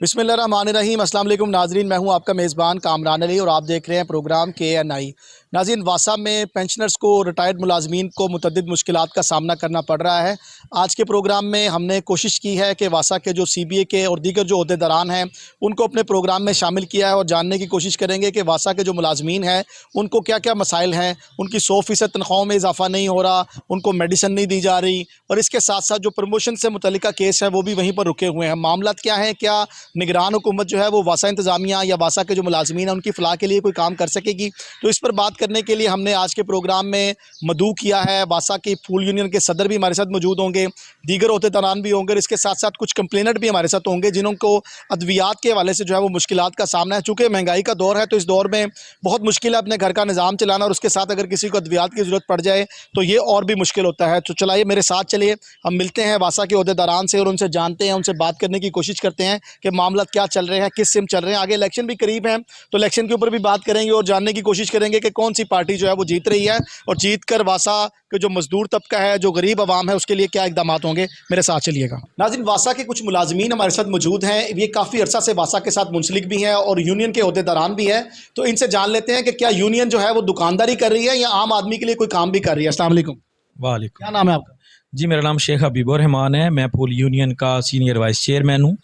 बिस्मिल्लाहिर्रहमानिर्रहीम। अस्सलाम वालेकुम नाजरीन, मैं हूं आपका मेज़बान कामरान अली और आप देख रहे हैं प्रोग्राम KNI। नाज़रीन, वासा में पेंशनर्स को, रिटायर्ड मुलाजमीन को मुतअद्दिद मुश्किलात का सामना करना पड़ रहा है। आज के प्रोग्राम में हमने कोशिश की है कि वासा के जो CBA के और दीगर जो ओहदेदारान हैं उनको अपने प्रोग्राम में शामिल किया है और जानने की कोशिश करेंगे कि वासा के जो मुलाजमीन हैं उनको क्या क्या मसाइल हैं। उनकी 100% तनख्वाहों में इजाफा नहीं हो रहा, उनको मेडिसन नहीं दी जा रही और इसके साथ साथ जो प्रमोशन से मुतल्लिका केस है वो भी वहीं पर रुके हुए हैं। मामला क्या है, क्या निगरान हुकूमत जो है वो वासा इंतज़ामिया या वासा के जो मुलाजमीन हैं उनकी फ़लाह के लिए कोई काम कर सकेगी? तो इस पर बात करने के लिए हमने आज के प्रोग्राम में मदऊ किया है। वासा की फूल यूनियन के सदर भी हमारे साथ मौजूद होंगे, दीगर ओहदेदारान भी होंगे, इसके साथ साथ कुछ कंप्लेनेंट भी हमारे साथ होंगे जिनको अद्वियात के हवाले से जो है वो मुश्किलात का सामना है। चूँकि महंगाई का दौर है तो इस दौर में बहुत मुश्किल है अपने घर का निज़ाम चलाना और उसके साथ अगर किसी को अद्वियात की ज़रूरत पड़ जाए तो ये और भी मुश्किल होता है। तो चलाइए मेरे साथ चलिए, हम मिलते हैं वासा के ओहदेदारान से और उनसे जानते हैं, उनसे बात करने की कोशिश करते हैं कि मामला क्या चल रहे हैं, किस सिम चल रहे हैं। आगे इलेक्शन भी करीब है तो इलेक्शन के ऊपर भी बात करेंगे और जानने की कोशिश करेंगे कि कौन सी पार्टी जो है वो जीत रही है और जीत कर वासा के जो मजदूर तबका है, जो गरीब आवाम है, उसके लिए क्या इकदाम होंगे। मेरे साथ चलिएगा। नाज़रीन, वासा के कुछ मुलाजमीन हमारे साथ मौजूद हैं, ये काफ़ी अरसा से वासा के साथ मुंसलिक भी हैं और यूनियन के ओहदेदारान भी हैं। तो इनसे जान लेते हैं कि क्या यूनियन जो है वो दुकानदारी कर रही है या आम आदमी के लिए कोई काम भी कर रही है। अस्सलाम वालेकुम। वालेकुम। क्या नाम है आपका? जी, मेरा नाम शेख हबीबुर रहमान है। मैं फूल यूनियन का सीनियर वाइस चेयरमैन हूँ।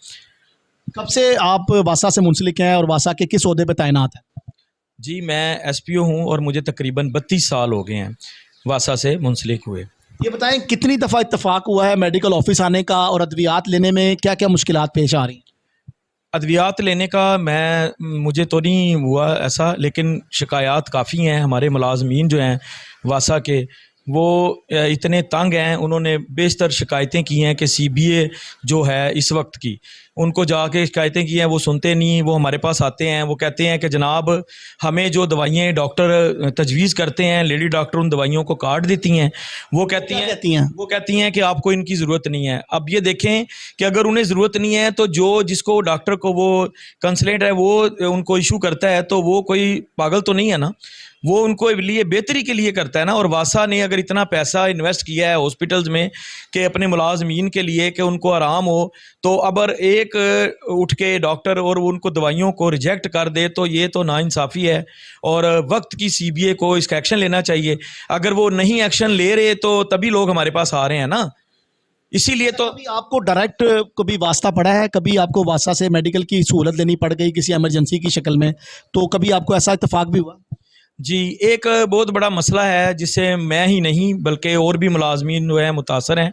कब से आप वासा से मुंसलिक हैं और वासा के किस ओहदे पर तैनात हैं? जी, मैं SPO हूँ और मुझे तकरीबन 32 साल हो गए हैं वासा से मुंसलिक हुए। ये बताएं कितनी दफ़ा इत्तफाक हुआ है मेडिकल ऑफिस आने का और अद्वियात लेने में क्या क्या मुश्किलात पेश आ रही हैं? अद्वियात लेने का मुझे तो नहीं हुआ ऐसा, लेकिन शिकायत काफ़ी हैं। हमारे मुलाजमीन जो हैं वासा के वो इतने तंग हैं, उन्होंने बेशतर शिकायतें की हैं कि CBA जो है इस वक्त की, उनको जाके शिकायतें की हैं, वो सुनते नहीं। वो हमारे पास आते हैं, वो कहते हैं कि जनाब हमें जो दवाइयाँ डॉक्टर तजवीज़ करते हैं, लेडी डॉक्टर उन दवाइयों को काट देती हैं। वो कहती हैं कि आपको इनकी ज़रूरत नहीं है। अब ये देखें कि अगर उन्हें ज़रूरत नहीं है तो जिसको डॉक्टर को वो कंसल्टेंट है वो उनको इशू करता है तो वो कोई पागल तो नहीं है ना, वो उनको लिए बेहतरी के लिए करता है ना। और वासा ने अगर इतना पैसा इन्वेस्ट किया है हॉस्पिटल्स में कि अपने मुलाजमीन के लिए कि उनको आराम हो, तो अगर एक उठ के डॉक्टर और उनको दवाइयों को रिजेक्ट कर दे तो ये तो नाइंसाफ़ी है। और वक्त की CBA को इसका एक्शन लेना चाहिए। अगर वो नहीं एक्शन ले रहे तो तभी लोग हमारे पास आ रहे हैं ना, इसीलिए तो। कभी आपको डायरेक्ट कभी वास्ता पड़ा है, कभी आपको वासा से मेडिकल की सहूलत लेनी पड़ गई किसी एमरजेंसी की शक्ल में, तो कभी आपको ऐसा इत्तेफाक भी हुआ? जी, एक बहुत बड़ा मसला है जिससे मैं ही नहीं बल्कि और भी मुलाजमीन जो है मुतासर हैं।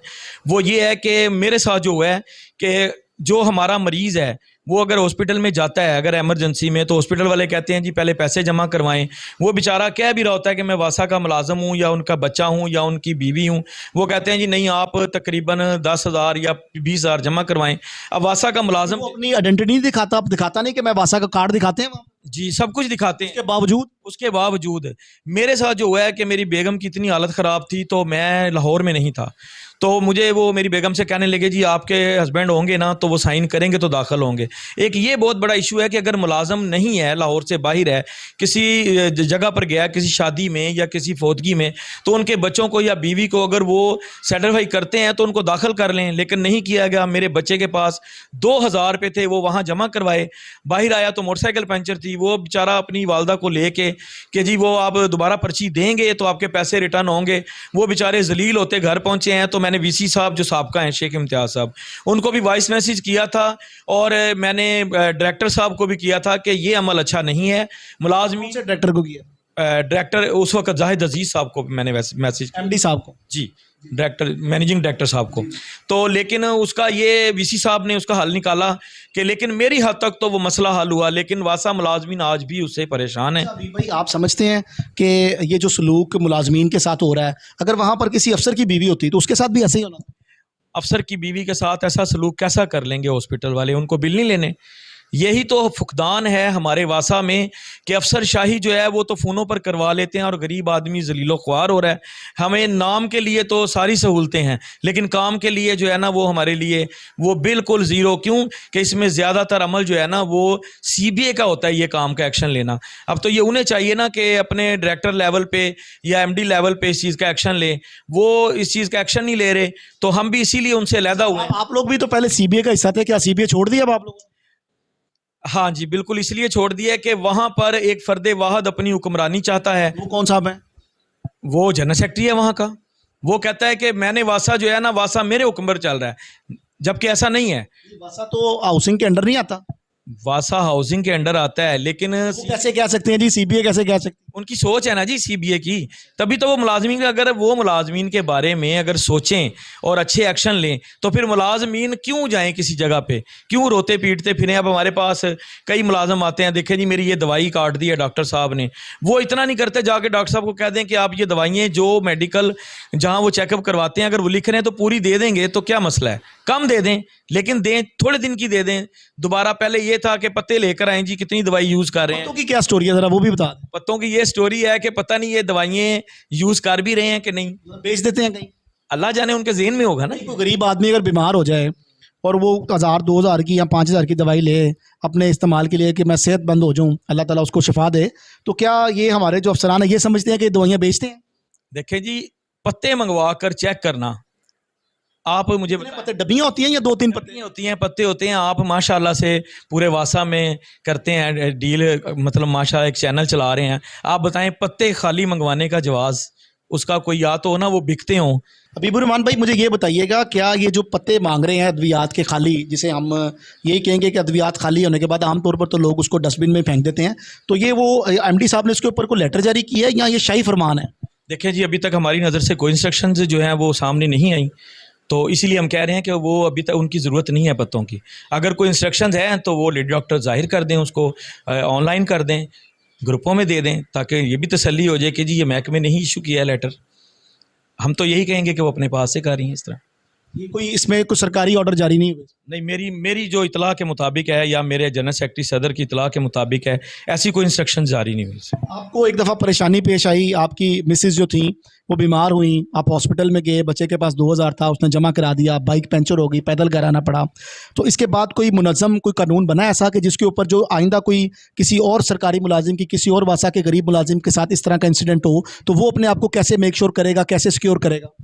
वो ये है कि मेरे साथ जो है कि जो हमारा मरीज़ है वो अगर हॉस्पिटल में जाता है, अगर इमरजेंसी में, तो हॉस्पिटल वाले कहते हैं जी पहले पैसे जमा करवाएं। वो बेचारा कह भी रहा होता है कि मैं वासा का मुलाजम हूँ या उनका बच्चा हूँ या उनकी बीवी हूँ। वो कहते हैं जी नहीं, आप तकरीबन 10,000 या 20,000 जमा करवाएं। अब वासा का मुलाजम अपनी आइडेंटिटी नहीं दिखाता नहीं कि मैं वासा का कार्ड दिखाते हैं? जी, सब कुछ दिखाते हैं। उसके बावजूद मेरे साथ जो हुआ है कि मेरी बेगम की इतनी हालत ख़राब थी तो मैं लाहौर में नहीं था, तो मुझे वो मेरी बेगम से कहने लगे जी आपके हस्बैंड होंगे ना तो वो साइन करेंगे तो दाखिल होंगे। एक ये बहुत बड़ा इशू है कि अगर मुलाजम नहीं है, लाहौर से बाहर है, किसी जगह पर गया, किसी शादी में या किसी फौतगी में, तो उनके बच्चों को या बीवी को अगर वो सेटिस्फाई करते हैं तो उनको दाखिल कर लें, लेकिन नहीं किया गया। मेरे बच्चे के पास 2,000 रुपये थे, वो वहाँ जमा करवाए। बाहर आया तो मोटरसाइकिल पंचर थी, वो बेचारा अपनी वालदा को लेके कि जी वो आप दोबारा पर्ची देंगे तो आपके पैसे रिटर्न होंगे। वो बेचारे जलील होते घर पहुँचे हैं। तो मैंने VC साहब जो साहबका हैं शेख इम्तियाज़ साहब, उनको भी वॉइस मैसेज किया था और मैंने डायरेक्टर साहब को भी किया था कि ये अमल अच्छा नहीं है। मुलाजमी से डायरेक्टर को किया? डायरेक्टर उस वक्त जाहिद अजीज़ साहब को मैंने मैसेज, MD साहब को? जी, डायरेक्टर मैनेजिंग डायरेक्टर साहब को। तो लेकिन उसका ये VC साहब ने उसका हल निकाला कि, लेकिन मेरी हद तक तो वो मसला हल हुआ, लेकिन वासा मुलाजमीन आज भी उससे परेशान है। भाई, आप समझते हैं कि ये जो सलूक मुलाजमीन के साथ हो रहा है, अगर वहाँ पर किसी अफसर की बीवी होती तो उसके साथ भी ऐसे ही होना? अफसर की बीवी के साथ ऐसा सलूक कैसा कर लेंगे हॉस्पिटल वाले? उनको बिल नहीं लेने? यही तो फुकदान है हमारे वासा में कि अफसरशाही जो है वो तो फ़ोनों पर करवा लेते हैं और गरीब आदमी ज़लीलो ख्वार हो रहा है। हमें नाम के लिए तो सारी सहूलतें हैं, लेकिन काम के लिए जो है ना वो हमारे लिए वो बिल्कुल ज़ीरो। क्यों कि इसमें ज़्यादातर अमल जो है ना वो CBA का होता है, ये काम का एक्शन लेना। अब तो ये उन्हें चाहिए ना कि अपने डायरेक्टर लेवल पे या MD लेवल पे इस चीज़ का एक्शन ले, वो इस चीज़ का एक्शन नहीं ले रहे, तो हम भी इसीलिए उनसे अलहदा हुए। आप लोग भी तो पहले CBA का हिस्सा थे, क्या CBA छोड़ दिया अब आप लोगों ने? हाँ जी, बिल्कुल इसलिए छोड़ दिया है कि वहाँ पर एक फ़र्द वाहिद अपनी हुक्मरानी चाहता है। वो कौन साहब है? वो जनरल सेक्रेटरी है वहाँ का। वो कहता है कि मैंने वासा जो है ना, वासा मेरे हुक्म पर चल रहा है, जबकि ऐसा नहीं है। वासा तो हाउसिंग के अंडर नहीं आता। वासा हाउसिंग के अंडर आता है, लेकिन वो कैसे कह सकते हैं जी, सीबीए कैसे कह सकते उनकी सोच है ना जी सीबीए की। तभी तो वो मुलाजमीन, अगर वो मुलाजमीन के बारे में अगर सोचें और अच्छे एक्शन लें तो फिर मुलाजमीन क्यों जाएं किसी जगह पे, क्यों रोते पीटते फिरें। अब हमारे पास कई मुलाजम आते हैं, देखें जी मेरी ये दवाई काट दी है डॉक्टर साहब ने, वो इतना नहीं करते जाके डॉक्टर साहब को कह दें कि आप ये दवाइयाँ जो मेडिकल जहाँ वो चेकअप करवाते हैं अगर वो लिख रहे हैं तो पूरी दे देंगे, तो क्या मसला है, कम दे दें, लेकिन दें थोड़े दिन की दे दें। दोबारा पहले ये था कि पत्ते लेकर आएं जी, कितनी दवाई यूज़ कर रहे हैं। पत्तों की क्या स्टोरी है, जरा वो भी बता दें। पत्तों की ये स्टोरी है कि पता नहीं ये दवाइयाँ यूज़ कर भी रहे हैं कि नहीं, बेच देते हैं कहीं। अल्लाह जाने उनके ज़हन में होगा ना। कोई गरीब आदमी अगर बीमार हो जाए और वो 1000 2000 की या 5000 की दवाई ले अपने इस्तेमाल के लिए कि मैं सेहतमंद हो जाऊं, अल्लाह ताला उसको शिफा दे, तो क्या ये हमारे जो अफसरान है ये समझते हैं कि दवाइयाँ बेचते हैं? देखें जी, पत्ते मंगवा कर चेक करना, आप मुझे कितने पत्ते, डब्बियाँ होती हैं या 2 3 पत्ते? पत्ते होती हैं, पत्ते होते हैं। आप माशाल्लाह से पूरे वासा में करते हैं डील, मतलब माशाल्लाह एक चैनल चला रहे हैं। आप बताएं पत्ते खाली मंगवाने का जवाज़ उसका कोई या तो हो ना वो बिकते हों। हबीबुर रहमान भाई, मुझे ये बताइएगा, क्या ये जो पत्ते मांग रहे हैं अद्वियात के खाली, जिसे हम यही कहेंगे कि अद्वियात खाली होने के बाद आमतौर पर तो लोग उसको डस्टबिन में फेंक देते हैं, तो ये वो एमडी साहब ने इसके ऊपर कोई लेटर जारी किया है या ये शाही फरमान है? देखें जी, अभी तक हमारी नज़र से कोई इंस्ट्रक्शंस जो हैं वो सामने नहीं आई, तो इसीलिए हम कह रहे हैं कि वो अभी तक उनकी ज़रूरत नहीं है पत्तों की। अगर कोई इंस्ट्रक्शंस हैं तो वो लेडी डॉक्टर ज़ाहिर कर दें, उसको ऑनलाइन कर दें, ग्रुपों में दे दें, ताकि ये भी तसल्ली हो जाए कि जी ये महकमे ने ही इशू किया है लेटर। हम तो यही कहेंगे कि वो अपने पास से कर रही हैं इस तरह। ये कोई इसमें कोई सरकारी ऑर्डर जारी नहीं हुए? नहीं, मेरी जो इतला के मुताबिक है या मेरे जनरल सेक्रेटरी सदर की इतला के मुताबिक है, ऐसी कोई इंस्ट्रक्शन जारी नहीं हुई। आपको एक दफ़ा परेशानी पेश आई, आपकी मिसेज जो थी वो बीमार हुई, आप हॉस्पिटल में गए, बच्चे के पास 2000 था, उसने जमा करा दिया, बाइक पंचर हो गई, पैदल घर आना पड़ा, तो इसके बाद कोई मुनज़्ज़म कोई कानून बना ऐसा कि जिसके ऊपर जो आइंदा कोई किसी और सरकारी मुलाजिम की, किसी और वासा के गरीब मुलाजिम के साथ इस तरह का इंसिडेंट हो तो वो अपने आप को कैसे मेक श्योर करेगा, कैसे सिक्योर करेगा?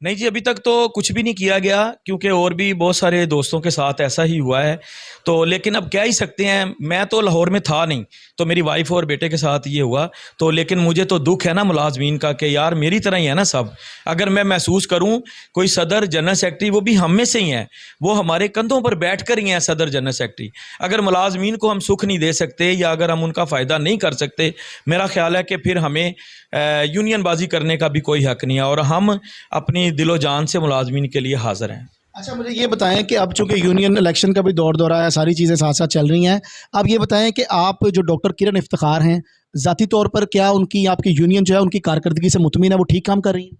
नहीं जी, अभी तक तो कुछ भी नहीं किया गया, क्योंकि और भी बहुत सारे दोस्तों के साथ ऐसा ही हुआ है। तो लेकिन अब क्या ही सकते हैं, मैं तो लाहौर में था नहीं, तो मेरी वाइफ और बेटे के साथ ये हुआ, तो लेकिन मुझे तो दुख है ना मुलाजमीन का कि यार मेरी तरह ही है ना सब। अगर मैं महसूस करूं कोई सदर जनरल सेक्रेटरी, वो भी हम में से ही हैं, वो हमारे कंधों पर बैठ कर ही हैं सदर जनरल सेक्रेटरी। अगर मुलाजमीन को हम सुख नहीं दे सकते या अगर हम उनका फ़ायदा नहीं कर सकते, मेरा ख्याल है कि फिर हमें यूनियनबाजी करने का भी कोई हक़ नहीं है, और हम अपनी दिलो जान से मुलाजमीन के लिए हाज़िर हैं। अच्छा, मुझे ये बताएं कि अब चूंकि यूनियन इलेक्शन का भी दौर दौरा है, सारी चीज़ें साथ साथ चल रही हैं, अब ये बताएं कि आप जो डॉक्टर किरण इफ्तिखार हैं, ज़ाती तौर पर क्या उनकी, आपकी यूनियन जो है उनकी कारकर्दगी से मुतमिन है, वो ठीक काम कर रही है?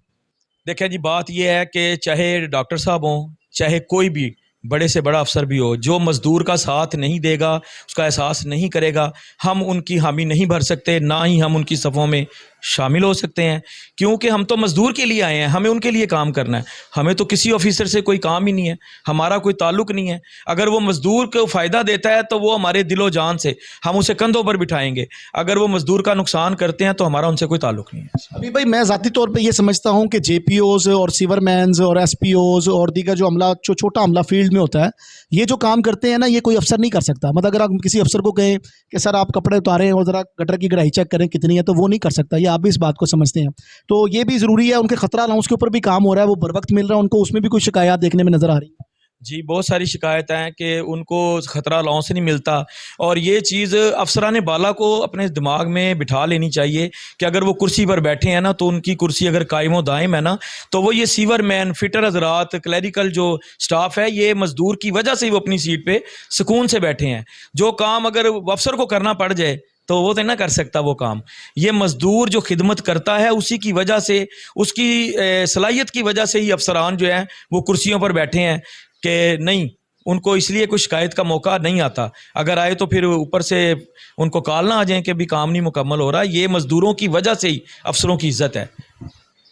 देखिए जी, बात यह है कि चाहे डॉक्टर साहब हों, चाहे कोई भी बड़े से बड़ा अफसर भी हो, जो मज़दूर का साथ नहीं देगा, उसका एहसास नहीं करेगा, हम उनकी हामी नहीं भर सकते, ना ही हम उनकी सफ़ों में शामिल हो सकते हैं, क्योंकि हम तो मज़दूर के लिए आए हैं, हमें उनके लिए काम करना है। हमें तो किसी ऑफिसर से कोई काम ही नहीं है, हमारा कोई ताल्लुक़ नहीं है। अगर वो मज़दूर को फ़ायदा देता है तो वो हमारे दिलो जान से हम उसे कंधों पर बिठाएंगे, अगर वो मज़दूर का नुकसान करते हैं तो हमारा उनसे कोई ताल्लुक़ नहीं है। अभी भाई, मैं ज़ाती तौर पे ये समझता हूँ कि जेपीओज़ और सीवरमैन्स और एसपीओज़ और दीगर जो अमला, जो छोटा अमला फील्ड में होता है, ये जो काम करते हैं ना, ये कोई अफसर नहीं कर सकता। मतलब अगर आप किसी अफसर को कहें कि सर आप कपड़े उतारें और ज़रा गटर की गहराई चेक करें कितनी है, तो वो नहीं कर सकता। ये आप भी इस बात को समझते हैं। तो ये भी ज़रूरी है, उनके खतरा अलाउंस के ऊपर भी काम हो रहा है, वो बर वक्त मिल रहा है उनको, उसमें भी कुछ शिकायत देखने में नज़र आ रही है? जी, बहुत सारी शिकायतें हैं कि उनको खतरा अलाउंस नहीं मिलता, और ये चीज़ अफसरान बाला को अपने दिमाग में बिठा लेनी चाहिए कि अगर वो कुर्सी पर बैठे हैं ना, तो उनकी कुर्सी अगर कायम व दायम है ना, तो वो ये सीवरमैन, फिटर हजरात, क्लैरिकल जो स्टाफ है, ये मज़दूर की वजह से ही वो अपनी सीट पे सुकून से बैठे हैं। जो काम अगर अफसर को करना पड़ जाए तो वो तो ना कर सकता वो काम। ये मज़दूर जो खिदमत करता है, उसी की वजह से, उसकी सलाहियत की वजह से ही अफसरान जो हैं वो कुर्सियों पर बैठे हैं कि नहीं, उनको इसलिए कोई शिकायत का मौका नहीं आता। अगर आए तो फिर ऊपर से उनको कॉल ना आ जाए कि अभी काम नहीं मुकम्मल हो रहा। ये मज़दूरों की वजह से ही अफसरों की इज़्ज़त है।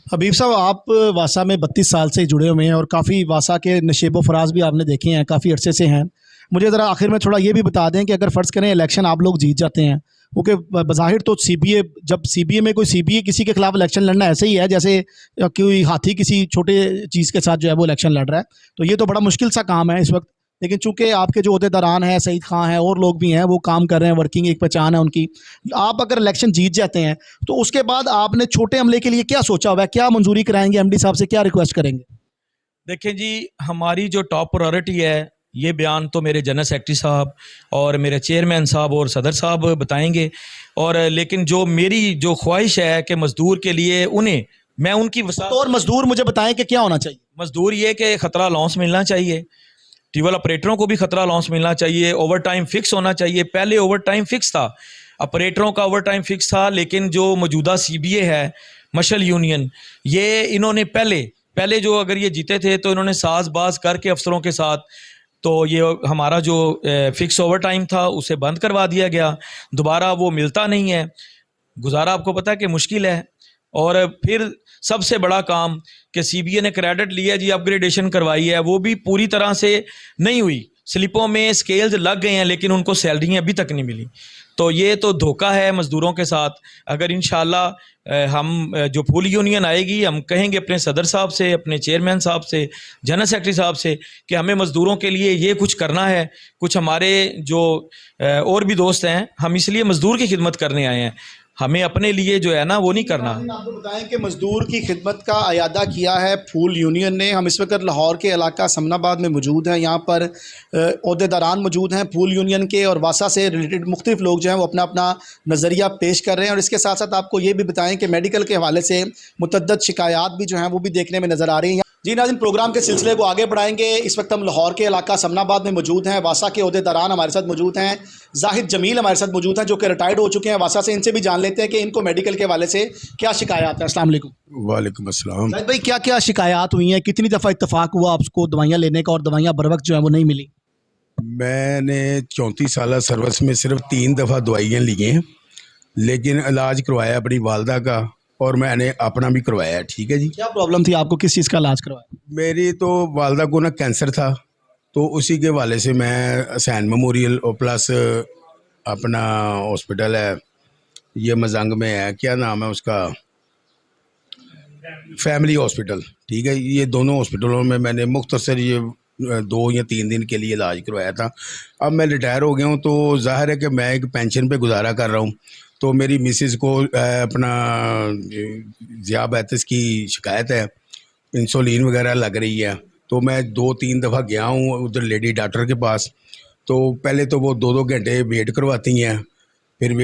हबीब साहब, आप वासा में 32 साल से जुड़े हुए हैं और काफ़ी वासा के नशेब व फराज भी आपने देखे हैं, काफ़ी अरसे से हैं। मुझे ज़रा आखिर में थोड़ा ये भी बता दें कि अगर फ़र्ज़ करें इलेक्शन आप लोग जीत जाते हैं, क्योंकि बज़ाहिर तो सीबीए, जब सीबीए में कोई सीबीए किसी के खिलाफ इलेक्शन लड़ना ऐसे ही है जैसे कोई हाथी किसी छोटे चीज़ के साथ जो है वो इलेक्शन लड़ रहा है, तो ये तो बड़ा मुश्किल सा काम है इस वक्त। लेकिन चूंकि आपके जो अहदेदारान हैं, सईद खान हैं और लोग भी हैं, वो काम कर रहे हैं, वर्किंग एक पहचान है उनकी। आप अगर इलेक्शन जीत जाते हैं तो उसके बाद आपने छोटे अमले के लिए क्या सोचा हुआ है, क्या मंजूरी कराएंगे, एमडी साहब से क्या रिक्वेस्ट करेंगे? देखिए जी, हमारी जो टॉप प्रायोरिटी है, ये बयान तो मेरे जनरल सेक्रेटरी साहब और मेरे चेयरमैन साहब और सदर साहब बताएंगे। और लेकिन जो मेरी जो ख्वाहिश है कि मज़दूर के लिए उन्हें मैं उनकी तो और मजदूर मुझे बताएं कि क्या होना चाहिए। मज़दूर ये कि ख़तरा अलाउंस मिलना चाहिए, ट्यूबवेल ऑपरेटरों को भी ख़तरा अलाउंस मिलना चाहिए, ओवर टाइम फिक्स होना चाहिए। पहले ओवर टाइम फिक्स था, ऑपरेटरों का ओवर टाइम फिक्स था, लेकिन जो मौजूदा सीबीए है, मशल यूनियन, ये इन्होंने पहले जो अगर ये जीते थे तो इन्होंने साज़बाज करके अफसरों के साथ, तो ये हमारा जो फिक्स ओवर टाइम था उसे बंद करवा दिया गया, दोबारा वो मिलता नहीं है, गुजारा आपको पता है कि मुश्किल है। और फिर सबसे बड़ा काम कि सीबीए ने क्रेडिट लिया जी, अपग्रेडेशन करवाई है, वो भी पूरी तरह से नहीं हुई, स्लिपों में स्केल्स लग गए हैं लेकिन उनको सैलरी अभी तक नहीं मिली। तो ये तो धोखा है मज़दूरों के साथ। अगर इंशाल्लाह हम जो फुल यूनियन आएगी, हम कहेंगे अपने सदर साहब से, अपने चेयरमैन साहब से, जनरल सेक्रेटरी साहब से कि हमें मज़दूरों के लिए ये कुछ करना है। कुछ हमारे जो और भी दोस्त हैं, हम इसलिए मज़दूर की खिदमत करने आए हैं, हमें अपने लिए जो है ना वो नहीं करना। आपको बताएं कि मजदूर की खिदमत का अयादा किया है फूल यूनियन ने। हम इस वक्त लाहौर के इलाका समनाबाद में मौजूद हैं। यहाँ पर अहदेदारान मौजूद हैं फूल यूनियन के, और वासा से रिलेटेड मुख्तलिफ लोग जो हैं वो अपना अपना नज़रिया पेश कर रहे हैं। और इसके साथ साथ आपको ये भी बताएं कि मेडिकल के हवाले से मुतअद्दिद शिकायत भी जो हैं वो भी देखने में नज़र आ रही हैं। जी नाज़रीन, प्रोग्राम के सिलसिले को आगे बढ़ाएंगे। इस वक्त हम लाहौर के इलाका समनाबाद में मौजूद हैं। वासा के अहदेदारान हमारे साथ मौजूद हैं, जाहिद जमील हमारे साथ मौजूद हैं जो कि रिटायर्ड हो चुके हैं वासा से। इनसे भी जान लेते हैं कि इनको मेडिकल के हवाले से क्या शिकायत है। अस्सलाम वालेकुम। वालेकुम अस्सलाम। जाहिद भाई, क्या क्या शिकायत हुई हैं, कितनी दफ़ा इत्तफाक हुआ आपको दवाइयाँ लेने का और दवाइयाँ बर वक्त जो है वो नहीं मिली? मैंने 34 साल सर्विस में सिर्फ 3 दफ़ा दवाइयाँ ली हैं, लेकिन इलाज करवाया अपनी वालदा का और मैंने अपना भी करवाया। ठीक है जी। क्या प्रॉब्लम थी आपको, किस चीज़ का इलाज करवाया? मेरी तो वालदा को ना कैंसर था, तो उसी के हवाले से मैं हसैन मेमोरियल और प्लस अपना हॉस्पिटल है, ये मजंग में है, क्या नाम है उसका, फैमिली हॉस्पिटल। ठीक है, ये दोनों हॉस्पिटलों में मैंने मुख्तसर ये 2 या 3 दिन के लिए इलाज करवाया था। अब मैं रिटायर हो गया हूँ, तो ज़ाहिर है कि मैं एक पेंशन पे गुजारा कर रहा हूँ। तो मेरी मिसेज़ को अपना ज़ियाबैतिस की शिकायत है, इंसुलिन वगैरह लग रही है। तो मैं 2-3 दफ़ा गया हूँ उधर लेडी डॉक्टर के पास। तो पहले तो वो 2-2 घंटे वेट करवाती हैं, फिर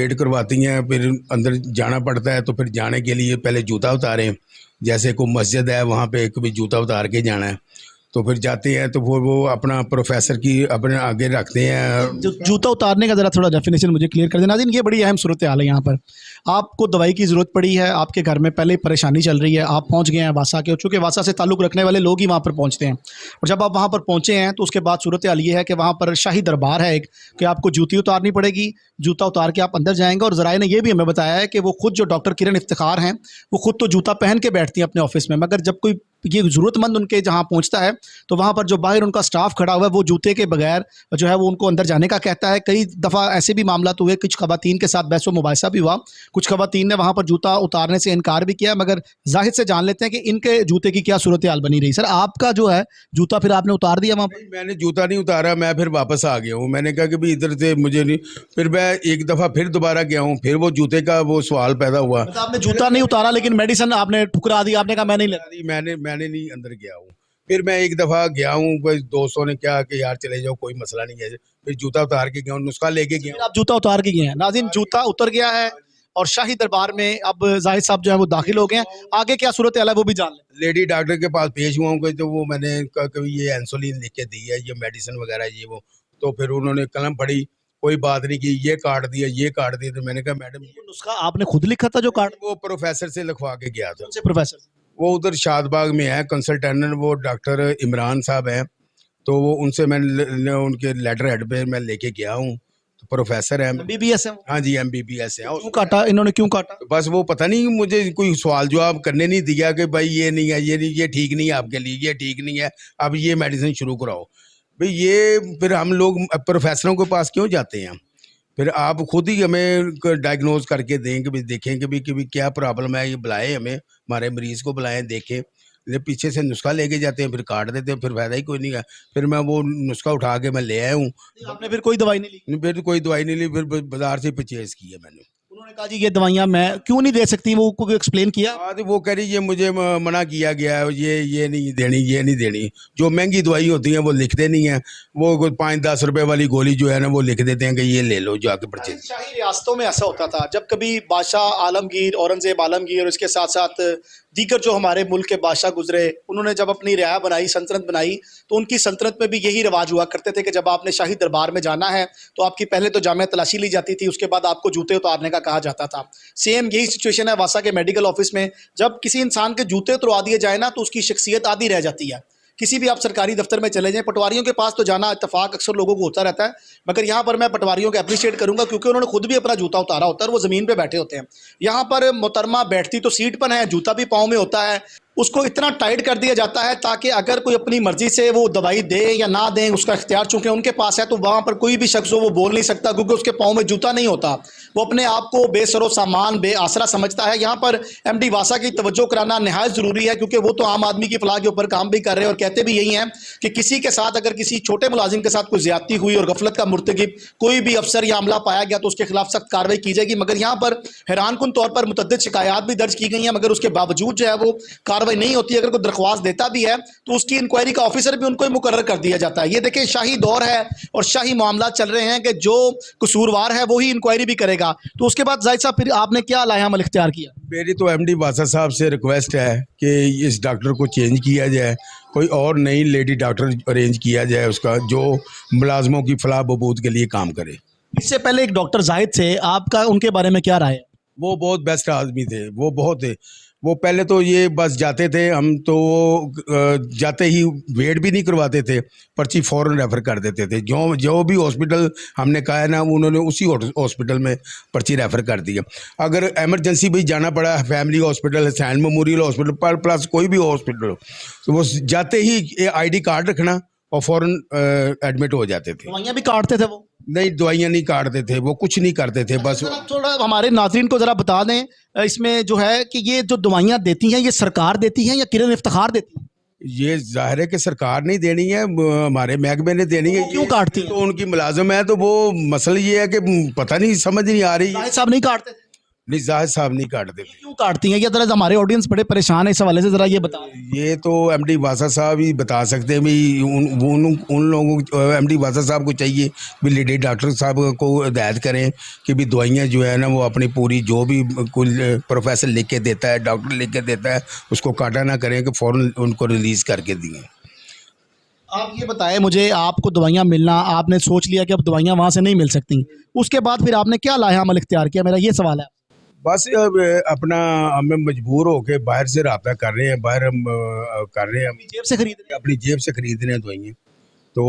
फिर अंदर जाना पड़ता है। तो फिर जाने के लिए पहले जूता उतारें, जैसे कोई मस्जिद है वहाँ पे कभी जूता उतार के जाना है, तो फिर जाते हैं तो वो अपना प्रोफेसर की अपने आगे रखते हैं। जूता उतारने का ज़रा थोड़ा डेफिनेशन मुझे क्लियर कर देना। नाज़रीन, ये बड़ी अहम सूरत हाल है। यहाँ पर आपको दवाई की ज़रूरत पड़ी है, आपके घर में पहले परेशानी चल रही है, आप पहुँच गए हैं वासा के, चूँकि वासा से ताल्लुक़ रखने वाले लोग ही वहाँ पर पहुँचते हैं। और जब आप वहाँ पर पहुँचे हैं तो उसके बाद सूरत हाल ये है कि वहाँ पर शाही दरबार है एक, कि आपको जूती उतारनी पड़ेगी, जूता उतार के आप अंदर जाएंगे। और ज़राए ने यह भी हमें बताया है कि वो खुद जो डॉक्टर किरण इफ्तिखार हैं, वो खुद तो जूता पहन के बैठती हैं अपने ऑफिस में, मगर जब कोई ये ज़रूरतमंद उनके जहाँ पहुँचता है तो वहाँ पर जो बाहर उनका स्टाफ खड़ा हुआ है वो जूते के बगैर जो है वो उनको अंदर जाने का कहता है। कई दफ़ा ऐसे भी मामला हुए, कुछ ख़वातीन के साथ बहस व मुबाहिसा भी हुआ, कुछ ख़वातीन ने वहाँ पर जूता उतारने से इनकार भी किया। मगर जाहिद से जान लेते हैं कि इनके जूते की क्या सूरत हाल बनी रही। सर, आपका जो है जूता फिर आपने उतार दिया वहाँ पर? मैंने जूता नहीं उतारा, मैं फिर वापस आ गया हूँ। मैंने कहा कि भाई इधर से मुझे नहीं, फिर मैं एक दफ़ा फिर दोबारा गया हूँ, फिर वो जूते का वो सवाल पैदा हुआ। मतलब आपने जूता नहीं उतारा लेकिन मेडिसिन आपने ठुकरा दी, आपने कहा मैं नहीं लेता। मैंने नहीं अंदर गया हूँ। फिर मैं एक दफ़ा गया हूँ, कोई दोस्तों ने क्या कि यार चले जाओ, कोई मसला नहीं है, फिर जूता उतार के गया हूँ, नुस्खा लेके गया हूँ। आप जूता उतार के गए हैं। नाज़रीन, जूता उतर गया है और शाही दरबार में अब जाहिद साहब जो है वो दाखिल हो गए हैं। आगे क्या सूरत हाल है वो भी जान लें। लेडी डॉक्टर के पास पेश हुआ हूँ, तो वो मैंने कभी ये इंसुलिन लिख के दी है, ये मेडिसिन वगैरह ये वो, तो फिर उन्होंने कलम पढ़ी, कोई बात नहीं की, ये काट दिया। तो मैंने कहा मैडम वो नुस्खा आपने खुद लिखा था जो कार्ड? वो प्रोफेसर से लिखवा के गया था। कौन से प्रोफेसर? वो उधर शादबाग में है कंसल्टेंट, वो डॉक्टर इमरान साहब हैं, तो वो उनसे मैं उनके लेटर हेड पे मैं लेके गया हूँ। तो प्रोफेसर है, MBBS है वो? हाँ जी MBBS है। क्यों काटा इन्होंने, क्यों काटा? तो बस वो पता नहीं, मुझे कोई सवाल जवाब करने नहीं दिया कि भाई ये नहीं है, ये नहीं, ये ठीक नहीं है आपके लिए, ये ठीक नहीं है, अब ये मेडिसिन शुरू कराओ। भाई ये फिर हम लोग प्रोफेसरों के पास क्यों जाते हैं? फिर आप खुद ही हमें डायग्नोज करके दें कि भाई देखें कि भाई क्या प्रॉब्लम है, ये बुलाएं, हमें हमारे मरीज़ को बुलाएं, देखें। ये पीछे से नुस्खा लेके जाते हैं, फिर काट देते हैं, फिर फायदा ही कोई नहीं है। फिर मैं वो नुस्खा उठा के मैं ले आया हूँ। आपने फिर कोई दवाई नहीं ली? फिर कोई दवाई नहीं ली, फिर बाजार से परचेज की है मैंने। उन्होंने कहा जी ये दवाइयाँ मैं क्यों नहीं दे सकती, वो को एक्सप्लेन किया? बाद वो कह रही ये मुझे मना किया गया है, ये नहीं देनी, ये नहीं देनी। जो महंगी दवाई होती है वो लिखते नहीं है, वो 5-10 रुपए वाली गोली जो है ना वो लिख देते हैं कि ये ले लो जाके परचेज। शाही रियासतों में ऐसा होता था, जब कभी बादशाह आलमगीर, औरंगजेब आलमगीर और इसके साथ साथ दीगर जो हमारे मुल्क के बादशाह गुजरे, उन्होंने जब अपनी रियाया बनाई, सल्तनत बनाई, तो उनकी सल्तनत में भी यही रिवाज हुआ करते थे कि जब आपने शाही दरबार में जाना है तो आपकी पहले तो जामिया तलाशी ली जाती थी, उसके बाद आपको जूते उतारने का कहा जाता था। सेम यही सिचुएशन है वासा के मेडिकल ऑफिस में। जब किसी इंसान के जूते उतरवा दिए जाए ना तो उसकी शख्सियत आधी रह जाती है। किसी भी आप सरकारी दफ्तर में चले जाएं, पटवारियों के पास तो जाना इत्तेफाक अक्सर लोगों को होता रहता है, मगर यहाँ पर मैं पटवारियों को अप्रिशिएट करूंगा क्योंकि उन्होंने खुद भी अपना जूता उतारा होता है और वो ज़मीन पे बैठे होते हैं। यहाँ पर मोहतरमा बैठती तो सीट पर है, जूता भी पाँव में होता है, उसको इतना टाइट कर दिया जाता है ताकि अगर कोई अपनी मर्जी से वो दवाई दे या ना दे, उसका इख्तियार चूंकि उनके पास है, तो वहाँ पर कोई भी शख्स हो वो बोल नहीं सकता क्योंकि उसके पाँव में जूता नहीं होता। वो अपने आप को बेसरो सामान, बेआसरा समझता है। यहाँ पर एमडी वासा की तवज्जो कराना नहायत ज़रूरी है क्योंकि वो तो आम आदमी की फलाह के ऊपर काम भी कर रहे हैं और कहते भी यही हैं कि किसी के साथ अगर किसी छोटे मुलाजिम के साथ कोई ज्यादती हुई और गफलत का मुर्तकिब कोई भी अफसर या अमला पाया गया तो उसके खिलाफ सख्त कार्रवाई की जाएगी। मगर यहाँ पर हैरानकुन तौर पर मुतअद्दिद शिकायत भी दर्ज की गई हैं, मगर उसके बावजूद जो है वो कार्रवाई नहीं होती। अगर कोई दरख्वास्त देता भी है तो उसकी इंक्वायरी का ऑफिसर भी उनको ही मुकर्रर कर दिया जाता है। ये देखिए शाही दौर है और शाही मामला चल रहे हैं कि जो कसूरवार है वो ही इंक्वायरी भी करेगा। तो उसके बाद जाहिद साहब फिर आपने क्या लाएहामल इख्तियार किया? मेरी तो एमडी वासा साहब से रिक्वेस्ट है कि इस डॉक्टर को चेंज किया जाए, कोई और नई लेडी डॉक्टर अरेंज किया जाए उसका, जो मुलाजमों की फलाह बहबूद के लिए काम करे। इससे पहले एक डॉक्टर जाहिद थे, आपका उनके बारे में क्या राय है? वो बहुत बेस्ट आदमी थे, वो बहुत थे। वो पहले तो ये बस जाते थे, हम तो जाते ही वेट भी नहीं करवाते थे, पर्ची फ़ौरन रेफ़र कर देते थे। जो जो भी हॉस्पिटल हमने कहा है ना, उन्होंने उसी हॉस्पिटल में पर्ची रेफ़र कर दी है। अगर एमरजेंसी भी जाना पड़ा, family hospital, Hussain memorial hospital plus कोई भी हॉस्पिटल, तो वो जाते ही ID कार्ड रखना और फ़ौरन एडमिट हो जाते थे। दवाइयाँ भी काटते थे वो? नहीं, दवाइयाँ नहीं काटते थे, वो कुछ नहीं करते थे। बस जरा थोड़ा हमारे नाज़रीन को ज़रा बता दें इसमें जो है कि ये जो दवाइयाँ देती हैं ये सरकार देती हैं या किरण इफ्तिखार देती है? ये जाहिर है कि सरकार नहीं देनी है, हमारे महकमे ने देनी है। क्यों काटती है? तो उनकी मुलाजम है, तो वो मसला ये है कि पता नहीं, समझ नहीं आ रही। जाहिद साहब नहीं काटते थे? नहीं, जाहिद साहब नहीं काटते। क्यों काटती हैं? ये जरा हमारे ऑडियंस बड़े परेशान है इस हवाले से, जरा ये बता दें। ये तो एमडी वासा साहब ही बता सकते हैं भी। उन लोगों को, एमडी वासा साहब को चाहिए भी लेडी डॉक्टर साहब को हिदायत करें कि भी दवाइयाँ जो है ना वो अपनी पूरी, जो भी कुल प्रोफेसर लिख के देता है, डॉक्टर लिख के देता है, उसको काटा ना करें, कि फ़ौरन उनको रिलीज़ करके दिए। आप ये बताएं मुझे, आपको दवाइयाँ मिलना, आपने सोच लिया कि अब दवाइयाँ वहाँ से नहीं मिल सकती, उसके बाद फिर आपने क्या लाएहामल इख्तियार किया? मेरा ये सवाल है। बस अब अपना हमें मजबूर होके बाहर से रब्ता कर रहे हैं, बाहर हम कर रहे हैं, अपनी जेब से खरीद रहे हैं? अपनी जेब से खरीद रहे हैं दवाइयाँ। तो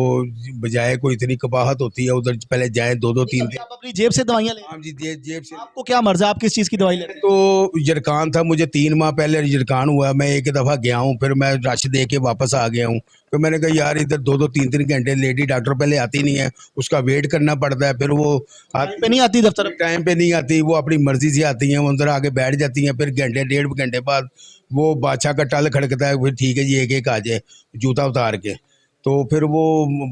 बजाय कोई इतनी कबाहत होती है, उधर पहले जाए 2-3 दिन। आप अपनी जेब से दवाइयाँ ले रहे हैं? हाँ जी, जेब से। आपको क्या मर्ज़ है, आप किस चीज़ की दवाई ले रहे हैं? तो जरकान था मुझे, 3 माह पहले जरकान हुआ, मैं एक दफ़ा गया हूँ, फिर मैं रश दे के वापस आ गया हूँ। तो मैंने कहा यार इधर 2-3 घंटे लेडी डॉक्टर पहले आती नहीं है, उसका वेट करना पड़ता है, फिर वो टाइम पे नहीं आती दफ्तर? टाइम पे नहीं आती, वो अपनी मर्जी से आती हैं, वो अंदर आके बैठ जाती हैं, फिर घंटे 1.5 घंटे बाद वो बादशाह का टल खड़कता है, फिर ठीक है जी एक आ जाए जूता उतार के। तो फिर वो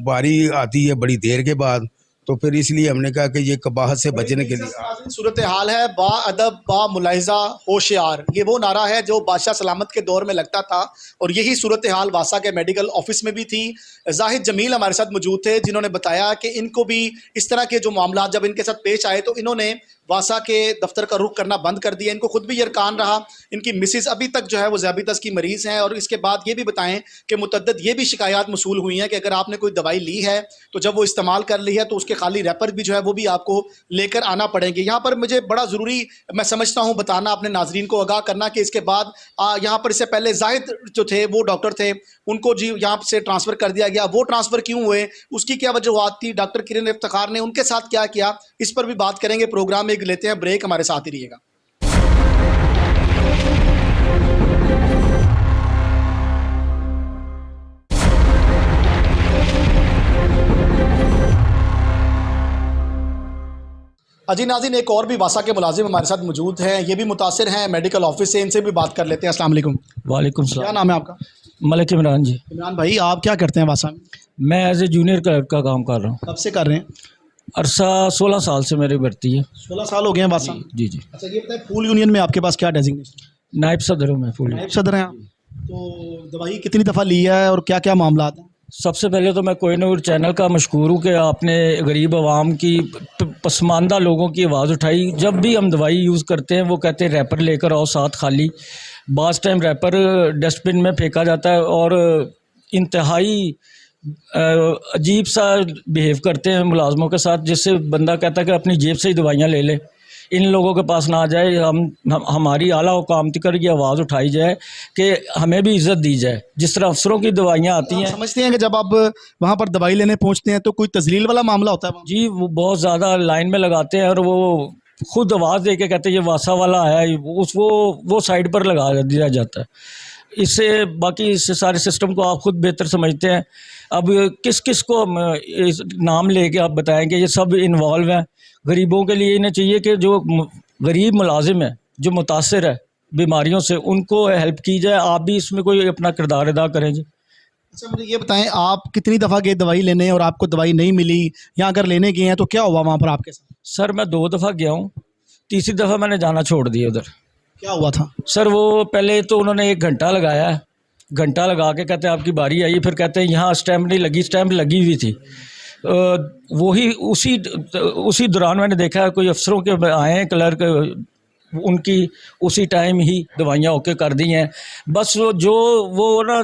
बारी आती है बड़ी देर के बाद, तो फिर इसलिए हमने कहा कि ये कबाहत से बचने के लिए। सूरत हाल है बा अदब बा मुलाहिजा होशियार, ये वो नारा है जो बादशाह सलामत के दौर में लगता था और यही सूरत हाल वासा के मेडिकल ऑफिस में भी थी। जाहिद जमील हमारे साथ मौजूद थे जिन्होंने बताया कि इनको भी इस तरह के जो मामला जब इनके साथ पेश आए तो इन्होंने वासा के दफ्तर का रुख करना बंद कर दिया। इनको खुद भी यरकान रहा, इनकी मिसिस अभी तक जो है वो ज़ियाबितस की मरीज़ हैं। और इसके बाद ये भी बताएं कि मुतअद्दिद ये भी शिकायत मसूल हुई हैं कि अगर आपने कोई दवाई ली है तो जब वो इस्तेमाल कर ली है तो उसके खाली रैपर भी जो है वो भी आपको लेकर आना पड़ेंगे। यहाँ पर मुझे बड़ा ज़रूरी मैं समझता हूँ बताना, अपने नाजरीन को आगाह करना कि इसके बाद यहाँ पर इससे पहले जाहिद जो थे वो डॉक्टर थे, उनको जी यहाँ से ट्रांसफ़र कर दिया गया। वो ट्रांसफ़र क्यों हुए, उसकी क्या वजूहत थी, डॉक्टर किरण इफ्तिखार ने उनके साथ क्या किया, इस पर भी बात करेंगे। प्रोग्राम में लेते हैं ब्रेक, हमारे साथ ही रहिएगा। अजी नाज़रीन, एक और भी वासा के मुलाजिम हमारे साथ मौजूद हैं, ये भी मुतासिर हैं मेडिकल ऑफिस से, इनसे भी बात कर लेते हैं। अस्सलाम वालेकुम। वालेकुम क्या सलाम। नाम है आपका? मलिक इमरान जी। इमरान भाई, आप क्या करते हैं वासा में? मैं एज ए जूनियर क्लर्क का काम कर रहा हूँ। कब से कर रहे हैं? अरसा 16 साल से मेरी भर्ती है। 16 साल हो गए हैं वासा में? जी जी। अच्छा, ये बताएं, फूल यूनियन में आपके पास क्या डेजिग्नेशन? नायब सदर हूँ मैं फुल। नायब सदर हैं आप? तो दवाई कितनी दफ़ा ली है और क्या क्या मामला हैं? सबसे पहले तो मैं कोहिनूर चैनल का मशकूर हूँ कि आपने गरीब आवाम की पसमानदा लोगों की आवाज़ उठाई। जब भी हम दवाई यूज़ करते हैं वो कहते हैं रैपर लेकर आओ साथ खाली। बाज़ टाइम रैपर डस्टबिन में फेंका जाता है और इंतहाई अजीब सा बिहेव करते हैं मुलाजमों के साथ, जिससे बंदा कहता है कि अपनी जेब से ही दवाइयाँ ले ले, इन लोगों के पास ना जाए। हमारी आला हुकाम तक की आवाज़ उठाई जाए कि हमें भी इज़्ज़त दी जाए। जिस तरह अफसरों की दवाइयाँ आती आप हैं। समझते हैं कि जब आप वहाँ पर दवाई लेने पहुँचते हैं तो कोई तजलील वाला मामला होता है वहाँ? जी, वो बहुत ज़्यादा लाइन में लगाते हैं और वो खुद आवाज़ दे के कहते हैं ये वासा वाला आया है, वो साइड पर लगा दिया जाता है। इससे बाकी इस सारे सिस्टम को आप खुद बेहतर समझते हैं। अब किस किस को हम इस नाम लेके आप बताएं कि ये सब इन्वॉल्व हैं। गरीबों के लिए इन्हें चाहिए कि जो गरीब मुलाजिम है, जो मुतासिर है बीमारियों से, उनको हेल्प की जाए। आप भी इसमें कोई अपना किरदार अदा करें जी। अच्छा, मुझे ये बताएं, आप कितनी दफ़ा गए दवाई लेने और आपको दवाई नहीं मिली, या अगर लेने गए हैं तो क्या हुआ वहाँ पर आपके साथ? सर मैं 2 दफ़ा गया हूँ, तीसरी दफ़ा मैंने जाना छोड़ दिया उधर। क्या हुआ था? सर वो पहले तो उन्होंने 1 घंटा लगाया, घंटा लगा के कहते हैं आपकी बारी आई, फिर कहते हैं यहाँ स्टैम्प नहीं लगी, स्टैम्प लगी हुई थी। वही उसी दौरान मैंने देखा है कोई अफसरों के आए हैं क्लर्क, उनकी उसी टाइम ही दवाइयाँ ओके कर दी हैं। बस वो ना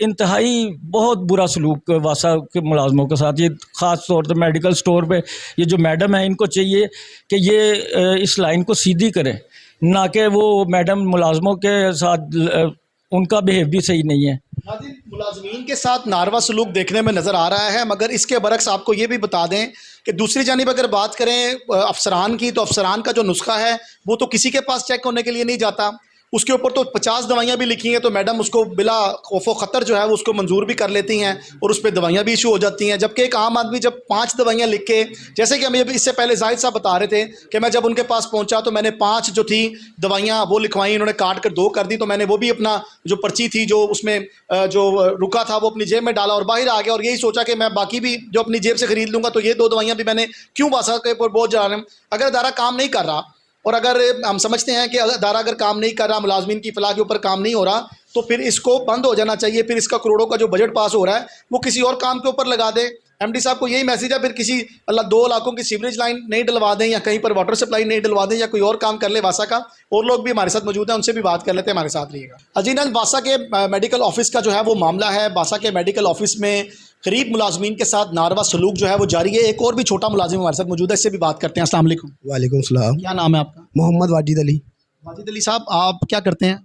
इंतहाई बहुत बुरा सलूक वासा के मुलाजमों के साथ, ये ख़ास तौर पर मेडिकल स्टोर पे ये जो मैडम है, इनको चाहिए कि ये इस लाइन को सीधी करें, ना कि वो मैडम मुलाजमों के साथ उनका बिहेव भी सही नहीं है। मुलाजमीन के साथ नारवा सलूक देखने में नज़र आ रहा है, मगर इसके बरक्स आपको ये भी बता दें कि दूसरी जानिब अगर बात करें अफसरान की, तो अफसरान का जो नुस्खा है वो तो किसी के पास चेक होने के लिए नहीं जाता। उसके ऊपर तो 50 दवाइयाँ भी लिखी हैं तो मैडम उसको बिला खौफो ख़तर जो है वो उसको मंजूर भी कर लेती हैं और उस पर दवाइयाँ भी इशू हो जाती हैं। जबकि एक आम आदमी जब 5 दवाइयाँ लिख के, जैसे कि हमें इससे पहले जाहिद साहब बता रहे थे कि मैं जब उनके पास पहुँचा तो मैंने 5 जो थी दवाइयाँ वो लिखवाई, उन्होंने काट कर 2 कर दी, तो मैंने वो भी अपना जो पर्ची थी जो उसमें जो रुका था वो अपनी जेब में डाला और बाहर आ गया, और यही सोचा कि मैं बाकी भी जो अपनी जेब से ख़रीद लूँगा, तो ये 2 दवाइयाँ भी मैंने क्यों वासा के ऊपर बोझ जा रहे हैं। अगर अदारा काम नहीं कर रहा और अगर हम समझते हैं कि अदारा अगर काम नहीं कर रहा, मुलाजमीन की फलाह के ऊपर काम नहीं हो रहा, तो फिर इसको बंद हो जाना चाहिए। फिर इसका करोड़ों का जो बजट पास हो रहा है वो किसी और काम के ऊपर लगा दे। एमडी साहब को यही मैसेज है, फिर किसी 2 इलाकों की सीवरेज लाइन नहीं डलवा दें या कहीं पर वाटर सप्लाई नहीं डलवा दें या कोई और काम कर ले वासा का। और लोग भी हमारे साथ मौजूद हैं, उनसे भी बात कर लेते हैं, हमारे साथ रहिएगा। अजीना, वासा के मेडिकल ऑफिस का जो है वो मामला है। वासा के मेडिकल ऑफिस में गरीब मुलाजमीन के साथ नारवा सलूक जो है वो जारी है। एक और भी छोटा मुलाजिम हमारे साथ मौजूद है, इससे भी बात करते हैं। अस्सलाम वालेकुम। वालेकुम सलाम। क्या नाम है आपका? मोहम्मद वाजिद अली। वाजिद अली साहब, आप क्या करते हैं?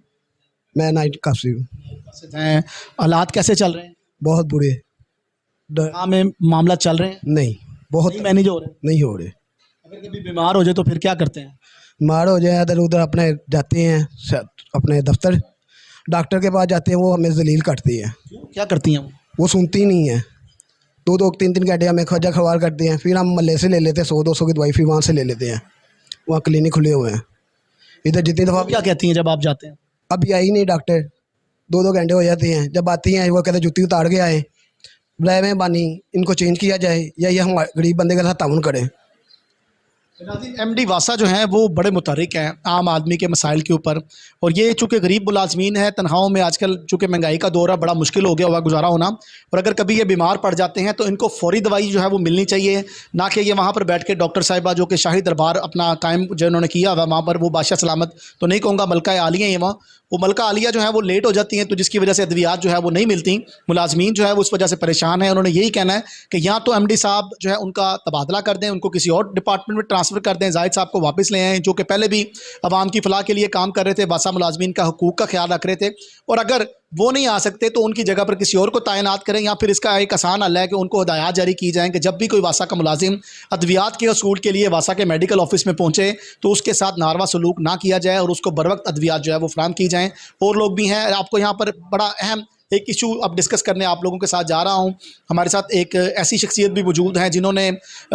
मैं नाइट काफी हूँ। हैं, हालात कैसे चल रहे हैं? बहुत बुरे। हाँ, में मामला चल रहे हैं, नहीं, बहुत नहीं मैनेज हो रहे हैं। नहीं हो रहे। अगर कभी बीमार हो जाए तो फिर क्या करते हैं? मार हो जाए इधर उधर अपने जाते हैं अपने दफ्तर, डॉक्टर के पास जाते हैं, वो हमें जलील काटती है। क्या करती हैं वो सुनती नहीं है। 2-2 3-3 घंटे हमें खर्चा खवार करते हैं। फिर हम मल्ले से ले लेते हैं 100-200 की दवाई, फिर वहाँ से ले लेते हैं। वहाँ क्लिनिक खुले हुए हैं इधर। जितनी दफ़ा क्या कहती हैं जब आप जाते हैं? अभी आई नहीं डॉक्टर, 2-2 घंटे हो जाते हैं। जब आती हैं वो कहते जूती उतार के आए, बुलाए में बानी इनको चेंज किया जाए या ये हम गरीब बंदे के साथ ताउन करें। एमडी वासा जो हैं वो बड़े मुतहरिक हैं आम आदमी के मसाइल के ऊपर, और ये चूँकि गरीब मुलाजमीन है, तनख्वाहों में आजकल चूँकि महंगाई का दौर है, बड़ा मुश्किल हो गया हुआ गुजारा होना, और अगर कभी ये बीमार पड़ जाते हैं तो इनको फौरी दवाई जो है वो मिलनी चाहिए, ना कि ये वहाँ पर बैठ के डॉक्टर साहिबा जो कि शाही दरबार अपना कायम जो इन्होंने किया हुआ वहाँ पर, वो बादशाह सलामत तो नहीं कहूँगा, मलका आलिया है वहाँ, वो मलका आलिया जो है वो लेट हो जाती हैं, तो जिसकी वजह से अद्वियात जो है वो नहीं मिलती। मुलाजमीन जो है वो उस वजह से परेशान है। उन्होंने यही कहना है कि या तो एमडी साहब जो है उनका तबादला कर दें, उनको किसी और डिपार्टमेंट में ट्रांसफ़र कर दें, जाहिद साहब को वापस ले आएँ जो कि पहले भी आवाम की फलाह के लिए काम कर रहे थे, वासा मुलाजमीन का हकूक़ का ख्याल रख रहे थे, और अगर वो नहीं आ सकते तो उनकी जगह पर किसी और को तैनात करें, या फिर इसका एक आसान हल है कि उनको हिदायत जारी की जाए कि जब भी कोई वासा का मुलाजिम अद्वियात के असूल के लिए वासा के मेडिकल ऑफिस में पहुँचे तो उसके साथ नारवा सलूक ना किया जाए और उसको बर वक्त अद्वियात जो है वो फराहम की जाएँ। और लोग भी हैं, आपको यहाँ पर बड़ा अहम एक इशू अब डिस्कस करने आप लोगों के साथ जा रहा हूं। हमारे साथ एक ऐसी शख्सियत भी मौजूद हैं जिन्होंने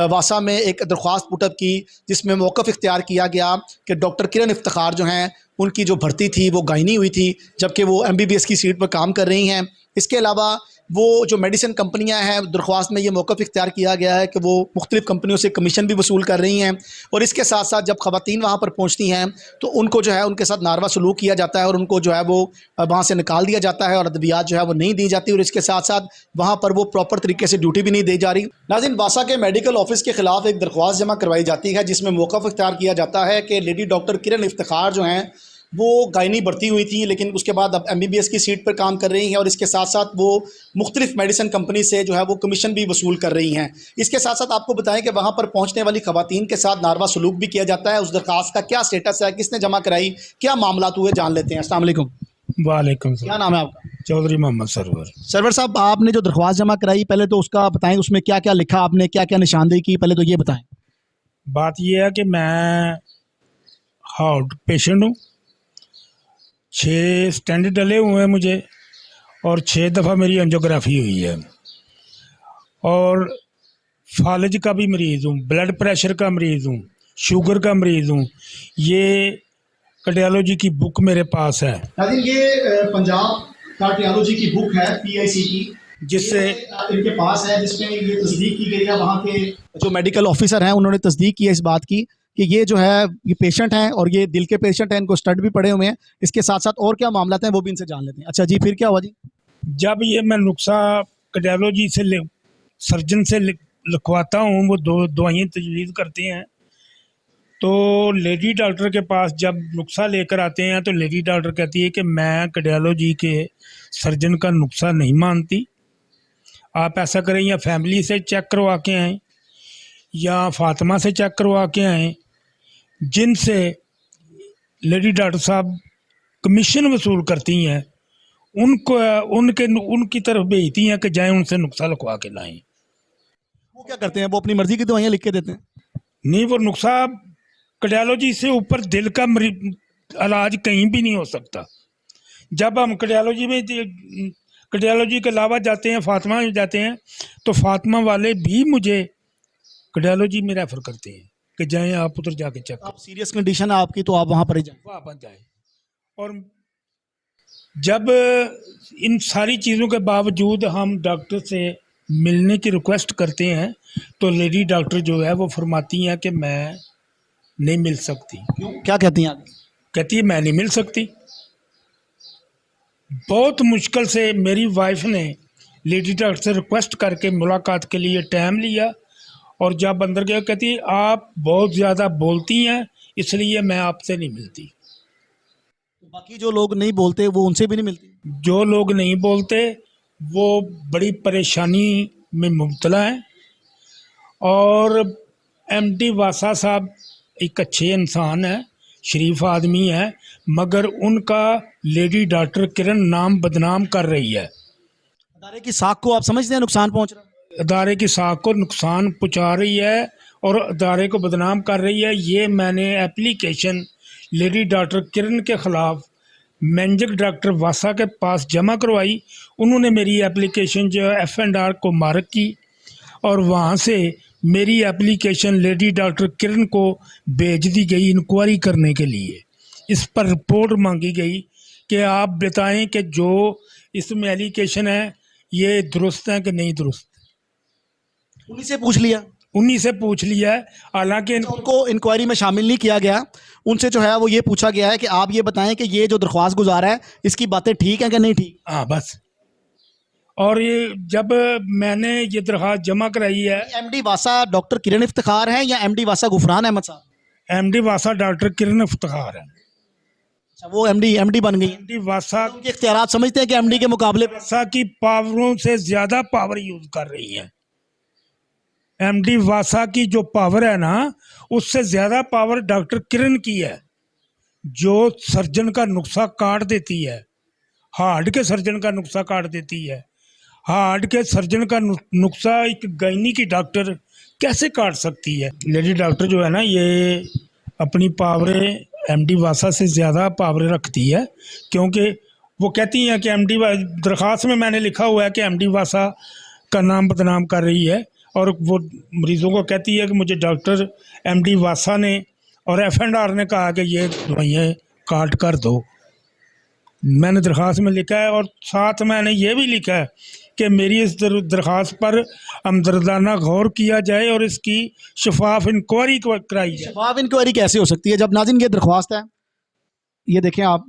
वासा में एक दरख्वास्त पुटअप की जिसमें मौक़िफ़ इख्तियार किया गया कि डॉक्टर किरण इफ्तिखार जो हैं उनकी जो भर्ती थी वो गायनी हुई थी, जबकि वो MBBS की सीट पर काम कर रही हैं। इसके अलावा वो जो मेडिसिन कंपनियां हैं, दरख्वास्त में ये मौक़िफ़ इख्तियार किया गया है कि वो मुख्तलिफ़ कंपनियों से कमीशन भी वसूल कर रही हैं, और इसके साथ साथ जब ख़वातीन वहाँ पर पहुँचती हैं तो उनको जो है उनके साथ नारवा सलूक किया जाता है और उनको जो है वो वहाँ से निकाल दिया जाता है और अद्वियात जो है वो नहीं दी जाती, और इसके साथ साथ वहाँ पर वो प्रॉपर तरीके से ड्यूटी भी नहीं दी जा रही। नाज़रीन, वासा के मेडिकल ऑफिस के ख़िलाफ़ एक दरख्वास्त जमा करवाई जाती है जिसमें मौक़िफ़ इख्तियार किया जाता है कि लेडी डॉक्टर किरण इफ्तिखार जो हैं वो गायनी भर्ती हुई थी, लेकिन उसके बाद अब MBBS की सीट पर काम कर रही हैं और इसके साथ साथ वो मुख्तलिफ़ मेडिसिन कंपनी से जो है वो कमीशन भी वसूल कर रही हैं। इसके साथ साथ आपको बताएं कि वहाँ पर पहुँचने वाली ख़वातीन के साथ नारवा सलूक भी किया जाता है। उस दरख्वास्त का क्या स्टेटस है, किसने जमा कराई, क्या मामला हुए, जान लेते हैं। अस्सलाम वालेकुम। वालेकुम क्या सलाम। नाम है आपका? चौधरी मोहम्मद सरवर। सरवर साहब, आपने जो दरख्वास्त जमा कराई पहले तो उसका बताएं, उसमें क्या क्या लिखा आपने, क्या क्या निशानदेही की, पहले तो ये बताएं। बात यह है कि मैं हार्ट पेशेंट हूँ, 6 स्टेंट डले हुए हैं मुझे और 6 दफ़ा मेरी एंजियोग्राफी हुई है, और फालज का भी मरीज़ हूँ, ब्लड प्रेशर का मरीज़ हूँ, शुगर का मरीज़ हूँ। ये कार्डियोलॉजी की बुक मेरे पास है नाज़रीन, ये पंजाब कार्डियोलॉजी की बुक है PIC की, जिससे इनके पास है, जिसमें ये तस्दीक की गई है। वहाँ के जो मेडिकल ऑफिसर हैं उन्होंने तस्दीक की है इस बात की कि ये जो है ये पेशेंट हैं और ये दिल के पेशेंट हैं, इनको स्टड भी पड़े हुए हैं। इसके साथ साथ और क्या मामला हैं वो भी इनसे जान लेते हैं। अच्छा जी, फिर क्या हुआ जी? जब ये मैं नुस्खा कार्डियोलॉजी से सर्जन से लिखवाता हूँ, वो दवाइयाँ तजवीज़ करते हैं, तो लेडी डॉक्टर के पास जब नुस्खा लेकर आते हैं तो लेडी डॉक्टर कहती है कि मैं कार्डियोलॉजी के सर्जन का नुस्खा नहीं मानती, आप ऐसा करें या फैमिली से चेक करवा के आएँ या फातिमा से चेक करवा के आएँ, जिनसे लेडी डॉक्टर साहब कमीशन वसूल करती हैं, उनको उनकी तरफ भेजती हैं कि जाएं उनसे नुस्खा लिखवा के लाएं। वो क्या करते हैं? वो अपनी मर्जी की दवाइयाँ लिख के देते हैं? नहीं, वो नुस्खा कार्डियोलॉजी से ऊपर दिल का इलाज कहीं भी नहीं हो सकता। जब हम कार्डियोलॉजी के अलावा जाते हैं, फातिमा में जाते हैं, तो फातिमा वाले भी मुझे कार्डियोलॉजी में रेफ़र करते हैं कि जाएं आप उधर जाके चेक आप सीरियस कंडीशन है आपकी तो आप वहाँ पर ही जाएं। वापस जाएं। और जब इन सारी चीज़ों के बावजूद हम डॉक्टर से मिलने की रिक्वेस्ट करते हैं तो लेडी डॉक्टर जो है वो फरमाती हैं कि मैं नहीं मिल सकती। क्यों, क्या कहती हैं आप? कहती है मैं नहीं मिल सकती। बहुत मुश्किल से मेरी वाइफ ने लेडी डॉक्टर से रिक्वेस्ट करके मुलाकात के लिए टाइम लिया, और जब अंदर गया कहती है आप बहुत ज़्यादा बोलती हैं इसलिए मैं आपसे नहीं मिलती। बाकी जो लोग नहीं बोलते वो उनसे भी नहीं मिलती? जो लोग नहीं बोलते वो बड़ी परेशानी में मुब्तला हैं। और MD वासा साहब एक अच्छे इंसान है, शरीफ आदमी है, मगर उनका लेडी डॉक्टर किरण नाम बदनाम कर रही है। अदारे की साख को आप समझते हैं नुकसान पहुंच रहा है? अदारे की साख को नुकसान पहुंचा रही है और अदारे को बदनाम कर रही है। ये मैंने एप्लीकेशन लेडी डॉक्टर किरण के ख़िलाफ़ मैनेजिंग डॉक्टर वासा के पास जमा करवाई। उन्होंने मेरी एप्लीकेशन जो है F&R को मार्क की और वहाँ से मेरी एप्लीकेशन लेडी डॉक्टर किरण को भेज दी गई इंक्वायरी करने के लिए। इस पर रिपोर्ट मांगी गई कि आप बताएं कि जो इसमें एप्लीकेशन है ये दुरुस्त है कि नहीं दुरुस्त। उन्हीं से पूछ लिया? उन्हीं से पूछ लिया है, हालांकि उनको इंक्वायरी में शामिल नहीं किया गया। उनसे जो है वो ये पूछा गया है कि आप ये बताएं कि ये जो दरख्वास्त गुजारा है इसकी बातें ठीक हैं कि नहीं ठीक। हाँ बस। और ये जब मैंने ये दरख्वास्त जमा कराई है, MD वासा डॉक्टर किरण इफ्तिखार हैं या MD वासा गुफरान अहमद साहब? MD वासा डॉक्टर किरण इफ्तिखार है। अच्छा, वो MD बन गई। MD वासा उनके इख्तियारात समझते हैं कि MD के मुकाबले वासा की पावरों से ज़्यादा पावर यूज़ कर रही हैं। MD वासा की जो पावर है ना, उससे ज़्यादा पावर डॉक्टर किरण की है, जो सर्जन का नुस्खा काट देती है, हार्ट के सर्जन का नुस्खा काट देती है। हार्ट के सर्जन का नुस्खा एक गायनी की डॉक्टर कैसे काट सकती है? लेडी डॉक्टर जो है ना, ये अपनी पावरें MD वासा से ज़्यादा पावरें रखती है, क्योंकि वो कहती हैं कि एमडी दरख्वास्त में मैंने लिखा हुआ है कि एमडी वासा का नाम बदनाम कर रही है, और वो मरीज़ों को कहती है कि मुझे डॉक्टर एमडी वासा ने और एफएनआर ने कहा कि ये दवाइयाँ काट कर दो। मैंने दरख्वास्त में लिखा है, और साथ मैंने ये भी लिखा है कि मेरी इस दरख्वास्त पर हमदर्दाना गौर किया जाए और इसकी शफाफ इंक्वायरी कराई जाए। शफाफ इंक्वायरी कैसे हो सकती है जब नाज़रीन ये दरख्वास्त है, ये देखें आप,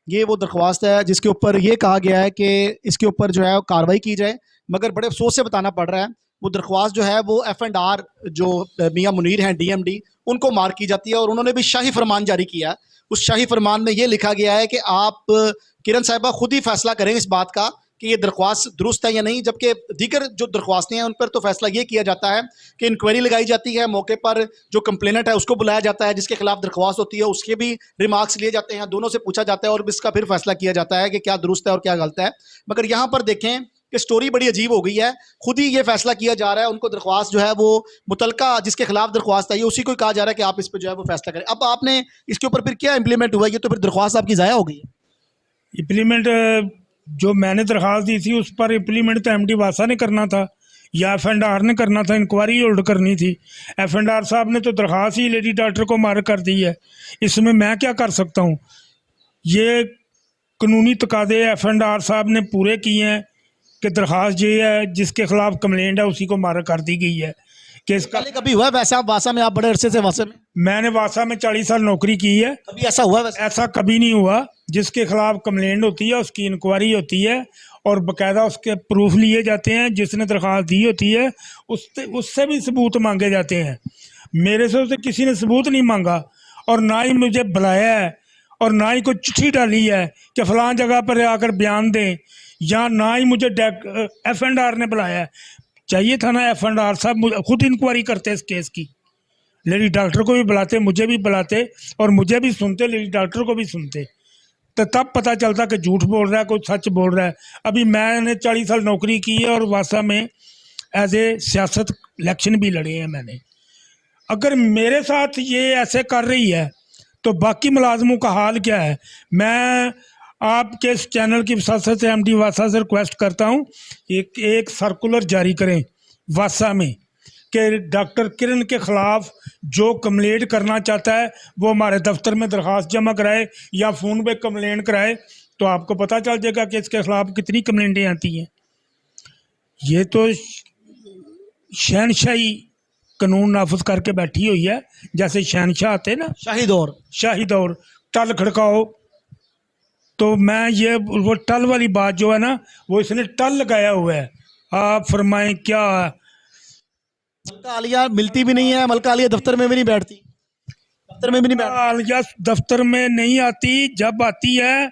ये वो दरख्वास्त है जिसके ऊपर ये कहा गया है कि इसके ऊपर जो है कार्रवाई की जाए, मगर बड़े अफसोस से बताना पड़ रहा है वो दरख्वास्त जो है वो एफएनआर जो मियां मुनीर हैं डीएमडी, उनको मार की जाती है, और उन्होंने भी शाही फरमान जारी किया है। उस शाही फरमान में ये लिखा गया है कि आप किरण साहिबा खुद ही फैसला करें इस बात का कि ये दरख्वास्त दुरुस्त है या नहीं, जबकि दीगर जो दरख्वास्तें हैं उन पर तो फैसला ये किया जाता है कि इंक्वायरी लगाई जाती है, मौके पर जो कंप्लेनेंट है उसको बुलाया जाता है, जिसके खिलाफ दरख्वास्त होती है उसके भी रिमार्क्स लिए जाते हैं, दोनों से पूछा जाता है और इसका फिर फैसला किया जाता है कि क्या दुरुस्त है और क्या गलत है। मगर यहाँ पर देखें कि स्टोरी बड़ी अजीब हो गई है, खुद ही ये फैसला किया जा रहा है, उनको दरख्वास्त जो है वो मुतलका जिसके खिलाफ दरख्वास्त आई है उसी को कहा जा रहा है कि आप इस पर जो है वो फैसला करें। अब आपने इसके ऊपर फिर क्या इंप्लीमेंट हुआ, ये तो फिर दरख्वास्त आपकी ज़ाया हो गई है। इम्प्लीमेंट जो मैंने दरख्वास्त दी थी उस पर इम्प्लीमेंट तो एमडी वासा ने करना था या एफएनआर ने करना था, इंक्वायरी होल्ड करनी थी। एफएनआर साहब ने तो दरख्वास्त ही लेडी डॉक्टर को मार कर दी है, इसमें मैं क्या कर सकता हूँ। ये कानूनी तकादे एफएनआर साहब ने पूरे किए हैं कि दरख्वास्त ये है जिसके खिलाफ कंप्लेंट है उसी को मार कर दी गई है कि इसका। पहले कभी हुआ वैसे आप वासा में, आप बड़े अरसे से वासा में? मैंने वासा में 40 साल नौकरी की है, कभी ऐसा हुआ वैसे? ऐसा कभी नहीं हुआ। जिसके खिलाफ कंप्लेंट होती है उसकी इंक्वायरी होती है और बाकायदा उसके प्रूफ लिए जाते हैं, जिसने दरख्वास्त दी होती है उससे भी सबूत मांगे जाते हैं। मेरे से उसे किसी ने सबूत नहीं मांगा और ना ही मुझे बुलाया है और ना ही कोई चिट्ठी डाली है कि फ़लाँ जगह पर आकर बयान दें, या ना ही मुझे एफएनआर ने बुलाया है। चाहिए था ना एफएनआर साहब खुद इंक्वायरी करते इस केस की, लेडी डॉक्टर को भी बुलाते, मुझे भी बुलाते और मुझे भी सुनते, लेडी डॉक्टर को भी सुनते, तो तब पता चलता कि झूठ बोल रहा है कोई सच बोल रहा है। अभी मैंने 40 साल नौकरी की है और वासा में एज ए सियासत इलेक्शन भी लड़े हैं मैंने। अगर मेरे साथ ये ऐसे कर रही है तो बाकी मुलाजमों का हाल क्या है। मैं आपके इस चैनल की वसात से एमडी वासा से रिक्वेस्ट करता हूँ एक सर्कुलर जारी करें वासा में कि डॉक्टर किरण के ख़िलाफ़ जो कंप्लेंट करना चाहता है वो हमारे दफ्तर में दरख्वास्त जमा कराए या फ़ोन पे कंप्लेंट कराए, तो आपको पता चल जाएगा कि इसके ख़िलाफ़ कितनी कंप्लेंटें आती हैं। ये तो शहनशाही कानून नाफज करके बैठी हुई है, जैसे शहनशाह आते ना, शाही दौर टल खड़काओ। तो मैं ये वो टल वाली बात जो है ना वो इसने टल लगाया हुआ है। आप फरमाएं क्या। मलका आलिया मिलती भी नहीं है, मलका आलिया दफ्तर में भी नहीं बैठती, दफ्तर में भी नहीं बैठती। आलिया दफ्तर में नहीं आती, जब आती है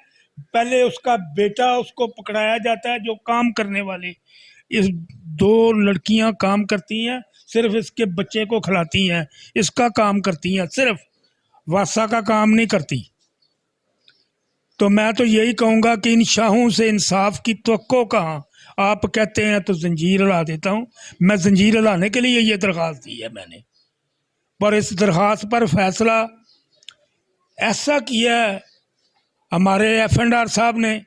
पहले उसका बेटा उसको पकड़ाया जाता है, जो काम करने वाले इस 2 लड़कियां काम करती हैं, सिर्फ इसके बच्चे को खिलाती हैं, इसका काम करती हैं, सिर्फ वासा का काम नहीं करती। तो मैं तो यही कहूँगा कि इन शाहों से इंसाफ की तवक्को कहाँ। आप कहते हैं तो जंजीर हिला देता हूँ, मैं जंजीर हिलाने के लिए ये दरख्वास्त दी है मैंने, पर इस दरख्वास्त पर फैसला ऐसा किया है हमारे एफएनआर साहब ने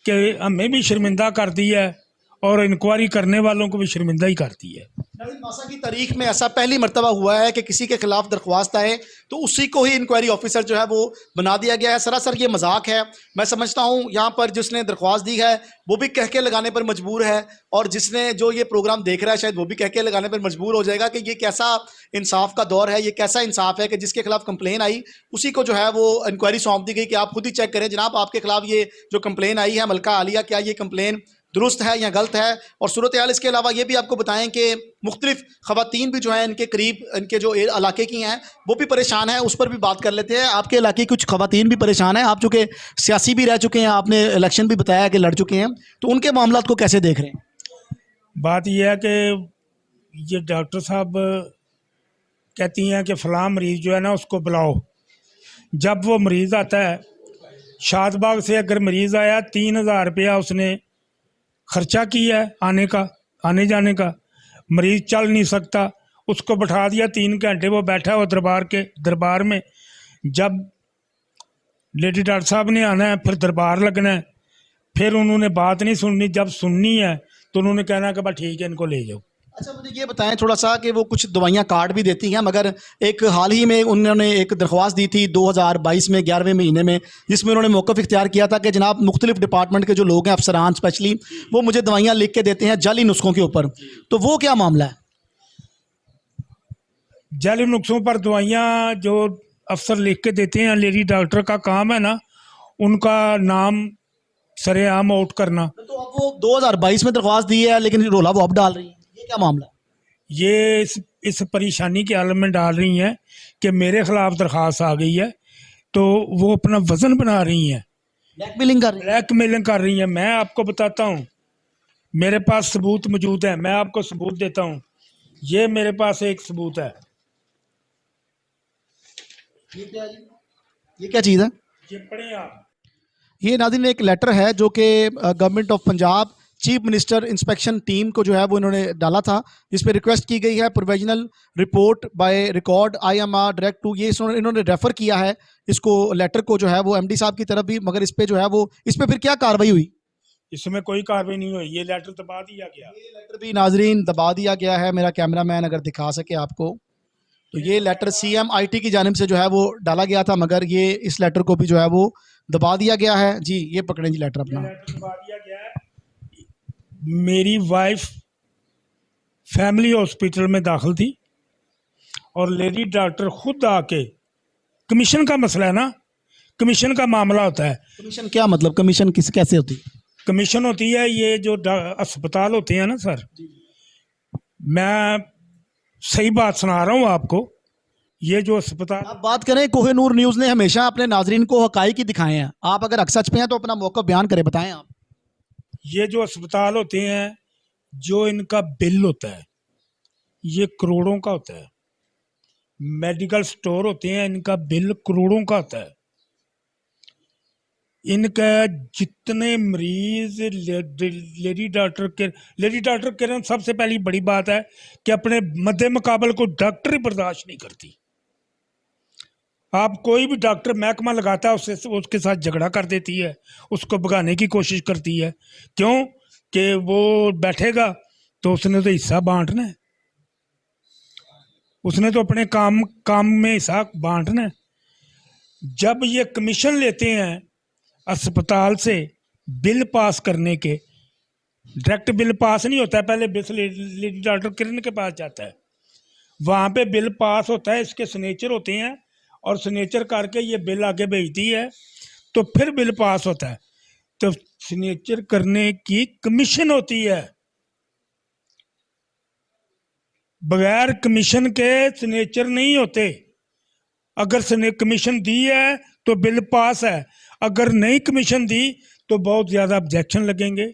कि हमें भी शर्मिंदा कर दिया है और इंक्वायरी करने वालों को भी शर्मिंदा ही करती है। वासा की तारीख में ऐसा पहली मर्तबा हुआ है कि किसी के खिलाफ दरख्वास्त आए तो उसी को ही इंक्वायरी ऑफिसर जो है वो बना दिया गया है। सरासर ये मजाक है। मैं समझता हूँ यहाँ पर जिसने दरख्वास्त दी है वो भी कहके लगाने पर मजबूर है, और जिसने जो ये प्रोग्राम देख रहा है शायद वो भी कहके लगाने पर मजबूर हो जाएगा कि ये कैसा इंसाफ का दौर है, ये कैसा इंसाफ है कि जिसके खिलाफ कंप्लेन आई उसी को जो है वो इंक्वायरी सौंप दी गई कि आप खुद ही चेक करें जनाब, आपके खिलाफ ये जो कंप्लेन आई है मलका आलिया, क्या ये कंप्लेन दुरुस्त है या गलत है। और सूरत हाल इसके अलावा ये भी आपको बताएं कि मुख्तलिफ ख़वातीन भी जो हैं इनके करीब, इनके जो इलाके की हैं वो भी परेशान हैं, उस पर भी बात कर लेते हैं। आपके इलाके की कुछ ख़वातीन भी परेशान हैं, आप चूँकि सियासी भी रह चुके हैं, आपने इलेक्शन भी बताया कि लड़ चुके हैं, तो उनके मामला को कैसे देख रहे हैं? बात यह है कि ये डॉक्टर साहब कहती हैं कि फ़लाँ मरीज़ जो है ना उसको बुलाओ। जब वो मरीज़ आता है शादबाग से, अगर मरीज़ आया 3000 रुपया उसने खर्चा किया है आने जाने का, मरीज़ चल नहीं सकता, उसको बैठा दिया 3 घंटे, वो बैठा हुआ दरबार में। जब लेडी डॉक्टर साहब ने आना है, फिर दरबार लगना है, फिर उन्होंने बात नहीं सुननी, जब सुननी है तो उन्होंने कहना कि भाई ठीक है इनको ले जाओ। अच्छा मुझे ये बताएं थोड़ा सा कि वो कुछ दवाइयाँ कार्ड भी देती हैं, मगर एक हाल ही में उन्होंने एक दरख्वास्त दी थी 2022 में 11वें महीने में, जिसमें उन्होंने मौक़िफ़ इख्तियार किया था कि जनाब मुख्तलिफ डिपार्टमेंट के जो लोग हैं, अफसरान स्पेशली, वो मुझे दवाइयाँ लिख के देते हैं जाली नुस्खों के ऊपर। तो वो क्या मामला है? जाली नुस्खों पर दवाइयाँ जो अफसर लिख के देते हैं, लेडी डॉक्टर का काम है ना उनका नाम सरेआम आउट करना। तो अब वो 2022 में दरख्वास्त दी है, लेकिन रोला वो अब डाल रही है, ये क्या मामला है? ये इस परेशानी के आलम में डाल रही हैं कि मेरे खिलाफ दरख्वास्त आ गई है, तो वो अपना वजन बना रही हैं, ब्लैकमेलिंग कर रही है। ब्लैकमेलिंग कर रही हैं। मैं आपको बताता हूँ, मेरे पास सबूत मौजूद है, मैं आपको सबूत देता हूँ। ये मेरे पास एक सबूत है, ये क्या चीज़ है? ये पढ़ें आप। ये नाज़रीन एक लेटर है जो कि government of Punjab chief minister inspection team को जो है वो इन्होंने डाला था, जिसमें रिक्वेस्ट की गई है provisional report by record IMR direct to, ये इन्होंने रेफ़र किया है इसको, लेटर को जो है वो MD साहब की तरफ भी, मगर इस पे जो है वो, इस पे फिर क्या कार्रवाई हुई? इसमें कोई कार्रवाई नहीं हुई, ये लेटर दबा दिया गया। ये लेटर भी नाजरीन दबा दिया गया है। मेरा कैमरामैन अगर दिखा सके आपको, तो ये लेटर CMIT की जानिब से जो है वो डाला गया था, मगर ये इस लेटर को भी जो है वो दबा दिया गया है। जी ये पकड़ें जी लेटर अपना। लेटर दबा दिया गया है। मेरी वाइफ फैमिली हॉस्पिटल में दाखिल थी और लेडी डॉक्टर खुद आके, कमीशन का मसला है ना, कमीशन का मामला होता है। कमीशन क्या मतलब, कमीशन किस कैसे होती है? कमीशन होती है ये जो अस्पताल होते हैं ना सर, मैं सही बात सुना रहा हूँ आपको, ये जो अस्पताल, आप बात करें, कोहिनूर न्यूज़ ने हमेशा अपने नाजरीन को हकाइक ही दिखाए हैं। आप अगर हक सच पे हैं तो अपना मौका बयान करें, बताएं आप। ये जो अस्पताल होते हैं, जो इनका बिल होता है ये करोड़ों का होता है। मेडिकल स्टोर होते हैं, इनका बिल करोड़ों का होता है। इनका जितने मरीज लेडी डॉक्टर के सबसे पहली बड़ी बात है कि अपने मद्दे मुकाबल को डॉक्टर ही बर्दाश्त नहीं करती। आप कोई भी डॉक्टर महकमा लगाता है, उसके साथ झगड़ा कर देती है, उसको भगाने की कोशिश करती है। क्यों कि वो बैठेगा तो उसने तो हिस्सा बांटना है, उसने तो अपने काम में हिस्सा बांटना है। जब ये कमीशन लेते हैं अस्पताल से बिल पास करने के, डायरेक्ट बिल पास नहीं होता है, पहले बिल लेडी डॉक्टर किरण के पास जाता है, वहाँ पे बिल पास होता है, इसके सिग्नेचर होते हैं और सिग्नेचर करके ये बिल आगे भेजती है, तो फिर बिल पास होता है। तो सिग्नेचर करने की कमीशन होती है, बगैर कमीशन के सिग्नेचर नहीं होते। अगर कमीशन दी है तो बिल पास है, अगर नहीं कमीशन दी तो बहुत ज़्यादा ऑब्जेक्शन लगेंगे,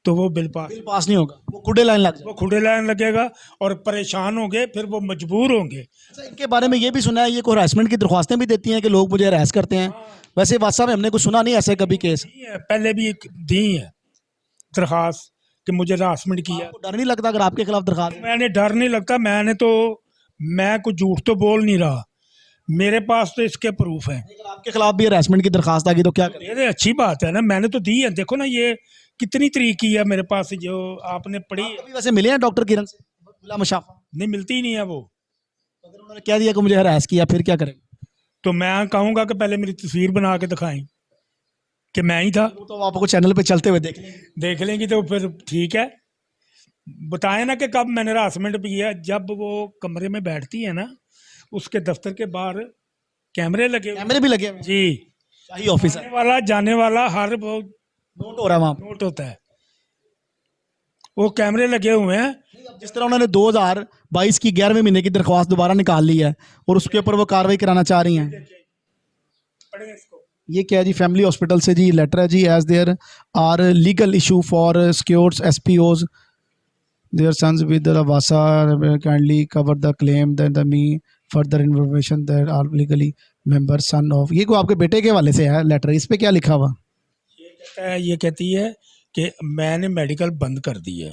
तो वो बिल पास नहीं होगा, वो खुडे लाइन लग जाए। वो खुदे लाइन लगेगा और परेशान होंगे, फिर वो मजबूर होंगे। अच्छा, इनके बारे में ये भी सुना है ये कोई हरासमेंट की दरख्वास्तें भी देती हैं कि लोग मुझे हरास करते हैं। वैसे वासा में हमने कुछ सुना नहीं ऐसे कभी केस। पहले भी दी है दरख्वास्त कि मुझे हरासमेंट किया। आपको डर नहीं लगता अगर आपके खिलाफ दरख्वास्त? मैंने डर नहीं लगता, मैं कुछ झूठ तो बोल नहीं रहा, मेरे पास तो इसके प्रूफ है। अगर आपके खिलाफ भी हरासमेंट की दरख्वास्त आ गई तो क्या करें? ये अच्छी बात है ना, मैंने तो दी है। देखो ना ये कितनी तरीक की है मेरे पास, जो आपने पढ़ी। कभी वैसे मिले हैं डॉक्टर किरण से बिला मुशाफा? नहीं, मिलती ही नहीं है वो। अगर उन्होंने कह दिया कि मुझे हरास किया, फिर क्या करेंगे? तो मैं कहूँगा कि पहले मेरी तस्वीर बना के दिखाएं कि मैं ही था। वो तो आपको चैनल पे चलते हुए देख लेंगी तो फिर ठीक है। बताए ना कि कब मैंने हरासमेंट भी है। जब वो कमरे में बैठती है ना, उसके दफ्तर के बाहर कैमरे लगे, कैमरे भी लगे हुए हैं। जी, शाही ऑफिसर जाने वाला हर वो नोट हो रहा है वहाँ पे। नोट होता है, वो कैमरे लगे हुए हैं। जिस तरह उन्होंने 2022 की 11वें महीने की दरख्वास्त दोबारा निकाल ली है और उसके ऊपर वो कार्रवाई कराना चाह रही हैं। पढ़ें इसको। ये क्या है जी, फैमिली हॉस्पिटल से जी लेटर है जी, as there are legal issue for secures SPOs there sons with वासा kindly cover the claim that the me further information that are legally member son of. ये को आपके बेटे के हवाले से है लेटर, इस पे क्या लिखा हुआ? ये कहती है कि मैंने मेडिकल बंद कर दी है,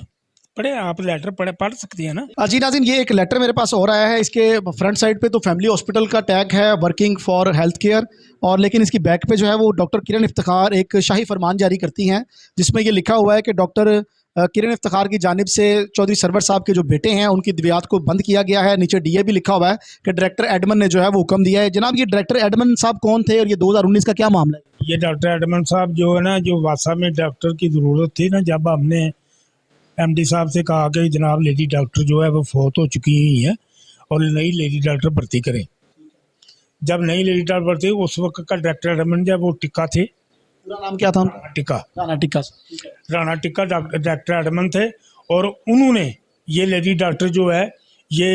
पढ़े आप लेटर पढ़ सकती हैं ना। जी नाज़रीन, ये एक लेटर मेरे पास हो रहा है। इसके फ्रंट साइड पे तो फैमिली हॉस्पिटल का टैग है, वर्किंग फॉर हेल्थ केयर, और लेकिन इसकी बैक पे जो है वो डॉक्टर किरण इफ्तिखार एक शाही फरमान जारी करती हैं, जिसमें ये लिखा हुआ है कि डॉक्टर किरण इफ्तिखार की जानिब से चौधरी सरवर साहब के जो बेटे हैं उनकी दवियात को बंद किया गया है। नीचे डीए भी लिखा हुआ है कि डायरेक्टर एडमन ने जो है वो हुक्म दिया है। जनाब, ये डायरेक्टर एडमन साहब कौन थे और ये 2019 का क्या मामला है? ये डॉक्टर एडमन साहब जो है ना, जो वासा में डॉक्टर की ज़रूरत थी ना, जब हमने एमडी साहब से कहा कि जनाब लेडी डॉक्टर जो है वो फौत हो चुकी हुई है और नई लेडी डॉक्टर भर्ती करें, जब नई लेडी डॉक्टर भर्ती उस वक्त का डायरेक्टर एडमन जब वो टिक्का थे, पूरा नाम क्या था उनका? टिक्का राणा टिक्का। राणा टिक्का डायरेक्टर एडमन थे, और उन्होंने ये लेडी डॉक्टर जो है ये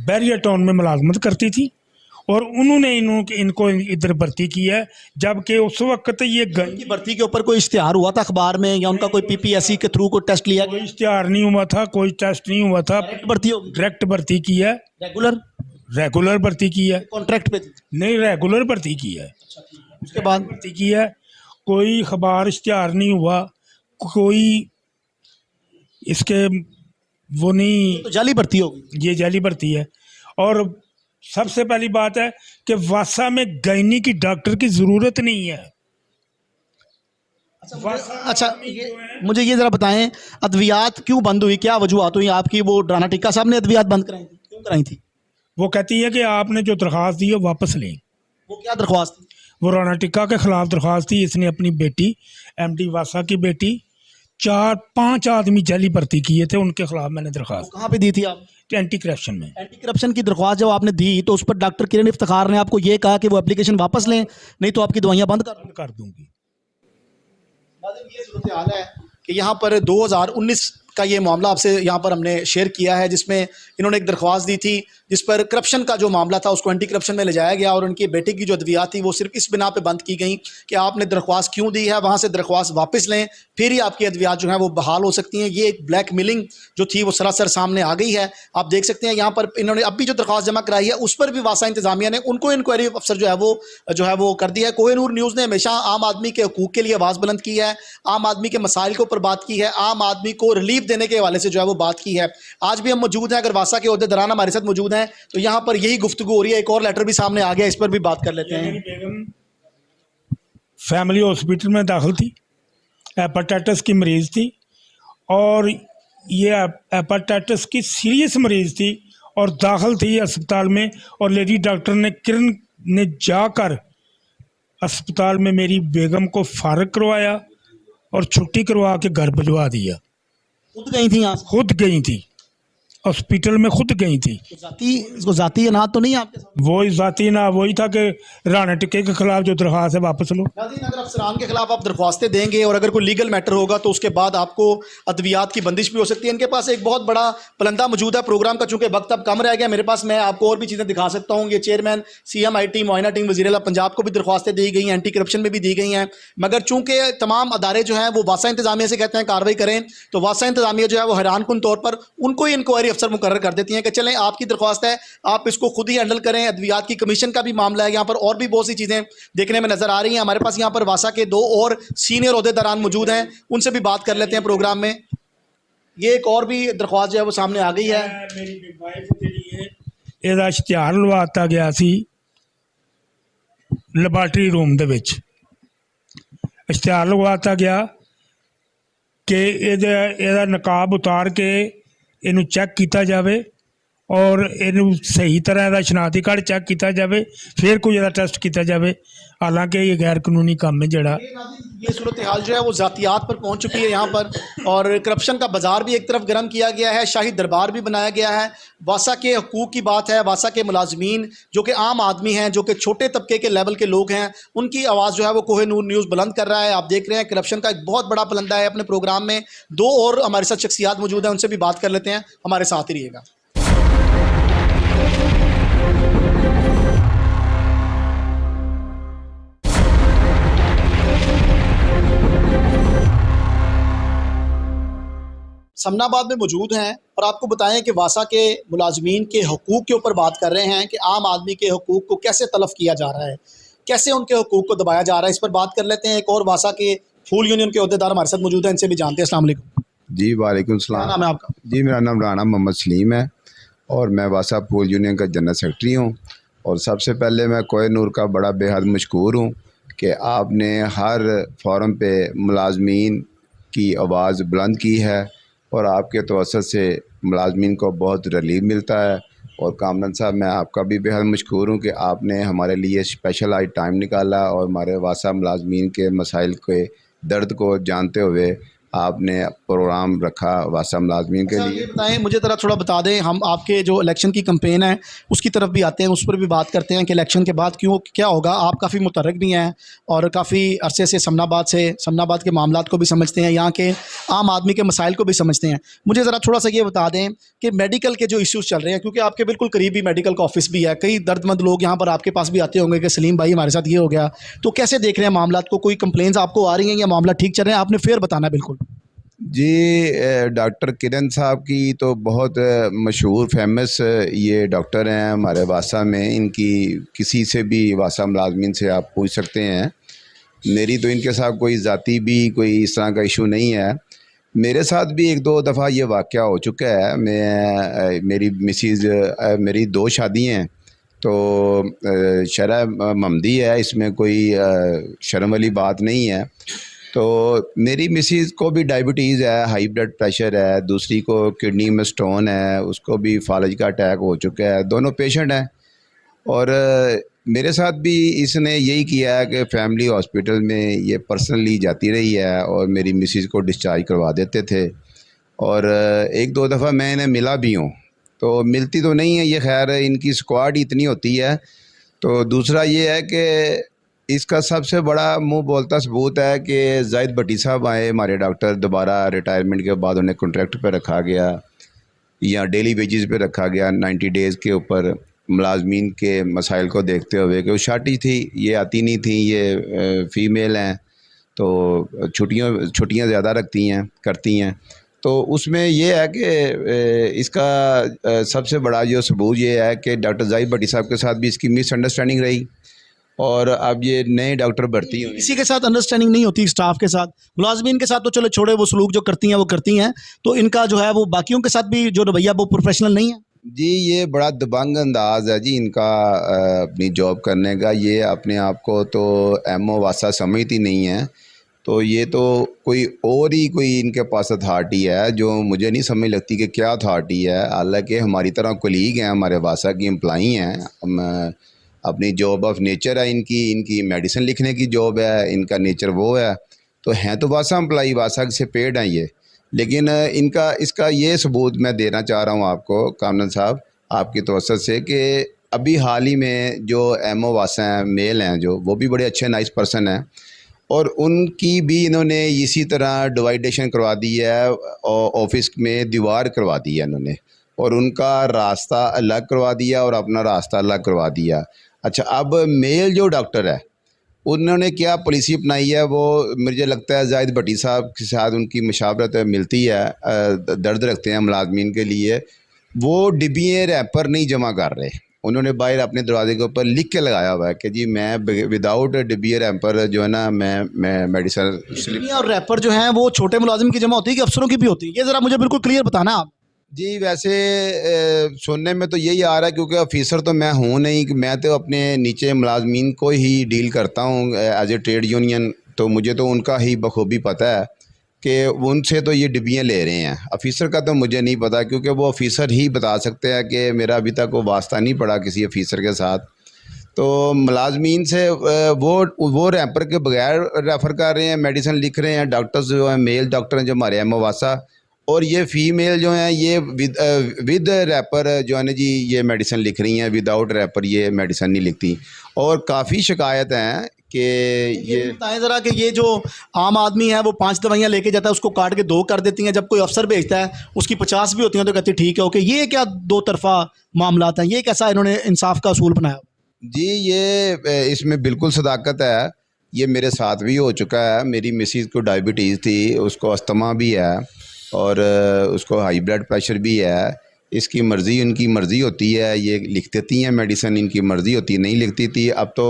बैरियर टाउन में मुलाजमत करती थी, और उन्होंने इनको इधर भर्ती की है, जबकि उस वक्त ये की भर्ती के ऊपर कोई इश्तिहार हुआ था अखबार में, या उनका कोई पीपीएससी के थ्रू कोई टेस्ट लिया कोई इश्तिहार नहीं हुआ था, कोई टेस्ट नहीं हुआ था, भर्ती होगी? डायरेक्ट भर्ती की है, रेगुलर भर्ती की है, कॉन्ट्रैक्ट पे थी? नहीं रेगुलर भर्ती की है। उसके बाद भर्ती की है, कोई खबर इश्तिहार नहीं हुआ, कोई इसके वो नहीं, तो जाली भर्ती होगी। ये जाली भर्ती है। और सबसे पहली बात है कि वासा में गैनी की डॉक्टर की ज़रूरत नहीं है। अच्छा, मुझे ये ज़रा बताएं, अद्वियात क्यों बंद हुई, क्या वजूहत हुई आपकी? वो राणा टिक्का साहब ने अद्वियात बंद कराई थी, क्यों कराई थी? वो कहती है कि आपने जो दरख्वास्त दी है वापस लें। वो क्या दरख्वास्त थी? वो राणा टिक्का के ख़िलाफ़ दरख्वास्त थी। इसने अपनी बेटी एमडी वासा की बेटी 4-5 आदमी जाली भर्ती किए थे, उनके खिलाफ मैंने दरख्वास्त कहाँ पे दी थी आप? एंटी करप्शन में। एंटी करप्शन की दरख्वास्त जब आपने दी तो उस पर डॉक्टर किरण इफ्तिखार ने आपको ये कहा कि वो एप्लीकेशन वापस लें, नहीं तो आपकी दवाइयाँ बंद कर दूंगी। ये सूरत हाल है कि यहाँ पर 2019 का ये मामला आपसे यहाँ पर हमने शेयर किया है, जिसमें इन्होंने एक दरख्वास्त दी थी जिस पर करप्शन का जो मामला था उसको एंटी करप्शन में ले जाया गया, और उनकी बेटे की जो अद्वियात थी वो सिर्फ इस बिना पे बंद की गई कि आपने दरख्वास्त क्यों दी है, वहाँ से दरख्वास्त वापस लें, फिर ही आपकी अद्वियात जो है वो बहाल हो सकती हैं। ये एक ब्लैक मिलिंग जो थी वो सरासर सामने आ गई है। आप देख सकते हैं यहाँ पर इन्होंने अब भी जो दरख्वास्त जमा कराई है उस पर भी वासा इंतजामिया ने उनको इंक्वायरी अफसर जो है वो कर दिया है। कोहिनूर न्यूज़ ने हमेशा आम आदमी के हकूक़ के लिए आवाज़ बुलंद की है, आम आदमी के मसाइल के ऊपर बात की है, आम आदमी को रिलीफ देने के हवाले से जो है वो बात की है। आज भी हम मौजूद हैं, अगर वासा के ओहदेदारान हमारे साथ मौजूद हैं तो यहाँ पर यही गुफ्तगू हो रही है। एक और लेटर भी सामने आ गया, इस पर भी बात कर लेते हैं। बेगम फैमिली हॉस्पिटल में दाखिल थी, हेपेटाइटिस की मरीज़ थी, और ये हेपेटाइटिस की सीरियस मरीज़ थी और दाखिल थी अस्पताल में, और लेडी डॉक्टर ने किरण ने जाकर अस्पताल में मेरी बेगम को फारग करवाया और छुट्टी करवा के घर भिजवा दिया। खुद गई थी यहाँ से? खुद गई थी, हॉस्पिटल में खुद गई थी। इसको जाती अनाथ तो नहीं है आपके साथ? वो जाती ना वही था कि राणा टिक्के के खिलाफ जो दरख्वास्त है वापस लो। नाज़रीन, अगर अफसरान के खिलाफ आप दरख्वास्तें देंगे और अगर कोई लीगल मैटर होगा तो उसके बाद आपको अद्वियात की बंदिश भी हो सकती है। इनके पास एक बहुत बड़ा पलंदा मौजूद है। प्रोग्राम का चूंकि वक्त अब कम रह गया मेरे पास, मैं आपको और भी चीज़ें दिखा सकता हूँ। ये चेयरमैन CMIT मुआयना टीम वज़ीर आला पंजाब को भी दरख्वास्तें दी गई हैं, एंटी करप्शन में भी दी गई हैं, मगर चूंकि तमाम अदारे जो हैं वो वासा इंतजामिया से कहते हैं कार्रवाई करें, तो वासा इंतजामिया जो है वो हैरानकुन तौर पर उनको ही इंक्वायरी अफसर मुकर्रर कर देती हैं कि चलें आपकी दरख्वास्त है, आप इसको खुद ही हैंडल करें। अद्वियात की कमीशन का भी मामला है यहाँ पर, और भी बहुत सी चीज़ें देखने में नजर आ रही हैं। हमारे पास यहाँ पर वासा के 2 और सीनियर ओहदेदारान मौजूद हैं, उनसे भी बात कर लेते हैं प्रोग्राम में। ये एक और भी दरख्वास्त जो है वो सामने आ गई है। मेरी वाइफ के लिए ਇਹਦਾ ਇਸ਼ਤਿਹਾਰ ਲਵਾਤਾ ਗਿਆ ਸੀ ਲੈਬਾਰਟਰੀ रूम ਦੇ ਵਿੱਚ। ਇਸ਼ਤਿਹਾਰ ਲਗਵਾਤਾ ਗਿਆ ਕਿ ਇਹਦਾ ਨਕਾਬ ਉਤਾਰ ਕੇ ਇਹਨੂੰ ਚੈੱਕ ਕੀਤਾ ਜਾਵੇ और ਇਹਨੂੰ सही तरह ਦਾ ਸ਼ਨਾਖਤੀ ਕਾਰਡ चेक किया जाए, फिर कोई ਇਹਦਾ टेस्ट किया जाए। हालांकि ये गैर कानूनी काम है जड़ा। ये सूरत हाल जो है वो ज़ातियात पर पहुंच चुकी है यहाँ पर, और करप्शन का बाजार भी एक तरफ गर्म किया गया है, शाही दरबार भी बनाया गया है। वासा के हकूक़ की बात है, वासा के मुलाजमीन जो कि आम आदमी हैं, जो कि छोटे तबके के लेवल के लोग हैं, उनकी आवाज़ जो है वो कोहिनूर न्यूज़ बुलंद कर रहा है। आप देख रहे हैं करप्शन का एक बहुत बड़ा पलंदा है अपने प्रोग्राम में। 2 और हमारे साथ शख्सियात मौजूद हैं, उनसे भी बात कर लेते हैं, हमारे साथ ही रहिएगा। समनाबाद में मौजूद हैं और आपको बताएं कि वासा के मुलाजमीन के हकूक़ के ऊपर बात कर रहे हैं कि आम आदमी के हकूक़ को कैसे तलफ किया जा रहा है, कैसे उनके हकूक़ को दबाया जा रहा है। इस पर बात कर लेते हैं। एक और वासा के फूल यूनियन के अहदेदार हमारे साथ मौजूद हैं, इनसे भी जानते हैं। अस्सलाम वालेकुम। जी वालेकुम क्या सलाम। नाम है आपका? जी मेरा नाम राना मोहम्मद सलीम है और मैं वासा फूल यूनियन का जनरल सेक्रेटरी हूँ। और सबसे पहले मैं कोहिनूर का बड़ा बेहद मशकूर हूँ कि आपने हर फोरम पे मुलाजमीन की आवाज़ बुलंद की है और आपके तवसत से मुलाजमीन को बहुत रिलीफ मिलता है। और कामरान साहब, मैं आपका भी बेहद मशकूर हूँ कि आपने हमारे लिए स्पेशल आज टाइम निकाला और हमारे वासा मुलाजमीन के मसाइल के दर्द को जानते हुए आपने प्रोग्राम रखा वासा मुलाजमीन के अच्छा, लिए। ये बताएं मुझे, ज़रा थोड़ा बता दें, हम आपके जो इलेक्शन की कैंपेन है उसकी तरफ भी आते हैं, उस पर भी बात करते हैं कि इलेक्शन के बाद क्यों क्या होगा। आप काफ़ी मुतर्रक भी हैं और काफ़ी अरसे से समनाबाद के मामलात को भी समझते हैं, यहाँ के आम आदमी के मसाइल को भी समझते हैं। मुझे ज़रा थोड़ा सा ये बता दें कि मेडिकल के जो इश्यूज़ चल रहे हैं, क्योंकि आपके बिल्कुल करीब ही मेडिकल का ऑफिस भी है, कई दर्दमंद लोग यहाँ पर आपके पास भी आते होंगे कि सलीम भाई हमारे साथ ये हो गया, तो कैसे देख रहे हैं मामलात को? कोई कंप्लेंट्स आपको आ रही हैं या मामला ठीक चल रहे हैं? आपने फिर बताना बिल्कुल। जी, डॉक्टर किरण साहब की तो बहुत मशहूर फेमस ये डॉक्टर हैं हमारे वासा में। इनकी किसी से भी वासा मुलाजमीन से आप पूछ सकते हैं। मेरी तो इनके साथ कोई ज़ाती भी कोई इस तरह का इशू नहीं है। मेरे साथ भी एक दो दफ़ा ये वाक़या हो चुका है। मेरी मिसिज़ मेरी 2 शादी हैं, तो शरअ महमदी है, इसमें कोई शर्म वाली बात नहीं है। तो मेरी मिसिज़ को भी डायबिटीज़ है, हाई ब्लड प्रेशर है, दूसरी को किडनी में स्टोन है, उसको भी फालज का अटैक हो चुका है, दोनों पेशेंट हैं। और मेरे साथ भी इसने यही किया है कि फैमिली हॉस्पिटल में ये पर्सनली जाती रही है और मेरी मिसिज़ को डिस्चार्ज करवा देते थे। और एक दो दफ़ा मैं इन्हें मिला भी हूँ, तो मिलती तो नहीं है ये, खैर इनकी स्क्वाड ही इतनी होती है। तो दूसरा ये है कि इसका सबसे बड़ा मुंह बोलता सबूत है कि जाहिद भट्टी साहब आए हमारे डॉक्टर, दोबारा रिटायरमेंट के बाद उन्हें कॉन्ट्रैक्ट पे रखा गया या डेली वेजेस पे रखा गया 90 डेज़ के ऊपर, मुलाजमीन के मसाइल को देखते हुए कि वो शार्टी थी, ये आती नहीं थी, ये फ़ीमेल हैं तो छुट्टियाँ ज़्यादा करती हैं। तो उसमें ये है कि इसका सबसे बड़ा जो सबूत ये है कि डॉक्टर जाहिद भट्टी साहब के साथ भी इसकी मिसअंडरस्टैंडिंग रही और अब ये नए डॉक्टर भर्ती हुए। किसी के साथ अंडरस्टैंडिंग नहीं होती, स्टाफ के साथ, मुलाजमीन के साथ तो चलो छोड़े, वो सलूक जो करती हैं वो करती हैं, तो इनका जो है वो बाकियों के साथ भी जो रवैया वो प्रोफेशनल नहीं है। जी, ये बड़ा दबंग अंदाज़ है जी इनका अपनी जॉब करने का। ये अपने आप को तो एमओ वासा समझती नहीं है, तो ये तो कोई और ही कोई इनके पास अथॉरिटी है जो मुझे नहीं समझ लगती कि क्या अथॉरिटी है। हालांकि हमारी तरह कोलीग हैं, हमारे वासा की एम्प्लॉई हैं। अपनी जॉब ऑफ नेचर है इनकी मेडिसिन लिखने की जॉब है, इनका नेचर वो है। तो हैं तो वासा एम्प्लॉई, वासा से पेड हैं ये। लेकिन इसका ये सबूत मैं देना चाह रहा हूँ आपको कामरान साहब, आपकी तवज्जो से, कि अभी हाल ही में जो एमओ वासा हैं, मेल हैं जो, वो भी बड़े अच्छे नाइस पर्सन हैं और उनकी भी इन्होंने इसी तरह डिवाइडेशन करवा दी है और ऑफिस में दीवार करवा दी है इन्होंने, और उनका रास्ता अलग करवा दिया और अपना रास्ता अलग करवा दिया। अच्छा, अब मेल जो डॉक्टर है उन्होंने क्या पॉलिसी अपनाई है, वो मुझे लगता है जाहिद भट्टी साहब के साथ उनकी मशावरत मिलती है, दर्द रखते हैं मुलाजमीन के लिए। वो डिब्बियाँ रैपर नहीं जमा कर रहे, उन्होंने बाहर अपने दरवाजे के ऊपर लिख के लगाया हुआ है कि जी मैं विदाउट डिब्बियाँ रैपर जो है ना मैं मेडिसिन स्लिप। और रैपर जो हैं वो छोटे मुलाजिम की जमा होती है कि अफसरों की भी होती है? ये ज़रा मुझे बिल्कुल क्लियर बताना आप। जी, वैसे सुनने में तो यही आ रहा है, क्योंकि ऑफिसर तो मैं हूँ नहीं, कि मैं तो अपने नीचे मुलाजमीन को ही डील करता हूँ एज ए ट्रेड यूनियन। तो मुझे तो उनका ही बखूबी पता है कि उनसे तो ये डिब्बियाँ ले रहे हैं। ऑफिसर का तो मुझे नहीं पता, क्योंकि वो ऑफिसर ही बता सकते हैं कि मेरा अभी तक वो वास्ता नहीं पड़ा किसी ऑफिसर के साथ। तो मुलाजमीन से वो रैपर के बगैर रेफ़र कर रहे हैं, मेडिसिन लिख रहे हैं। डॉक्टर्स जो हैं, मेल डॉक्टर हैं जो हमारे एम वासा, और ये फ़ीमेल जो हैं ये विद रैपर जो है ना जी ये मेडिसिन लिख रही हैं, विदाउट रैपर ये मेडिसिन नहीं लिखती। और काफ़ी शिकायत हैं कि ये बताएं ज़रा कि ये जो आम आदमी है वो 5 दवाइयाँ लेके जाता है, उसको काट के 2 कर देती हैं, जब कोई अफसर भेजता है उसकी 50 भी होती हैं तो कहती है ठीक है ओके। ये क्या दो तरफा मामला हैं? ये कैसा इन्होंने इंसाफ का असूल बनाया? जी, ये इसमें बिल्कुल सदाकत है। ये मेरे साथ भी हो चुका है। मेरी मिसिज़ को डायबिटीज़ थी, उसको अस्थमा भी है और उसको हाई ब्लड प्रेशर भी है। इसकी मर्ज़ी, उनकी मर्ज़ी होती है, ये लिख देती हैं मेडिसिन, इनकी मर्ज़ी होती है, नहीं लिखती थी। अब तो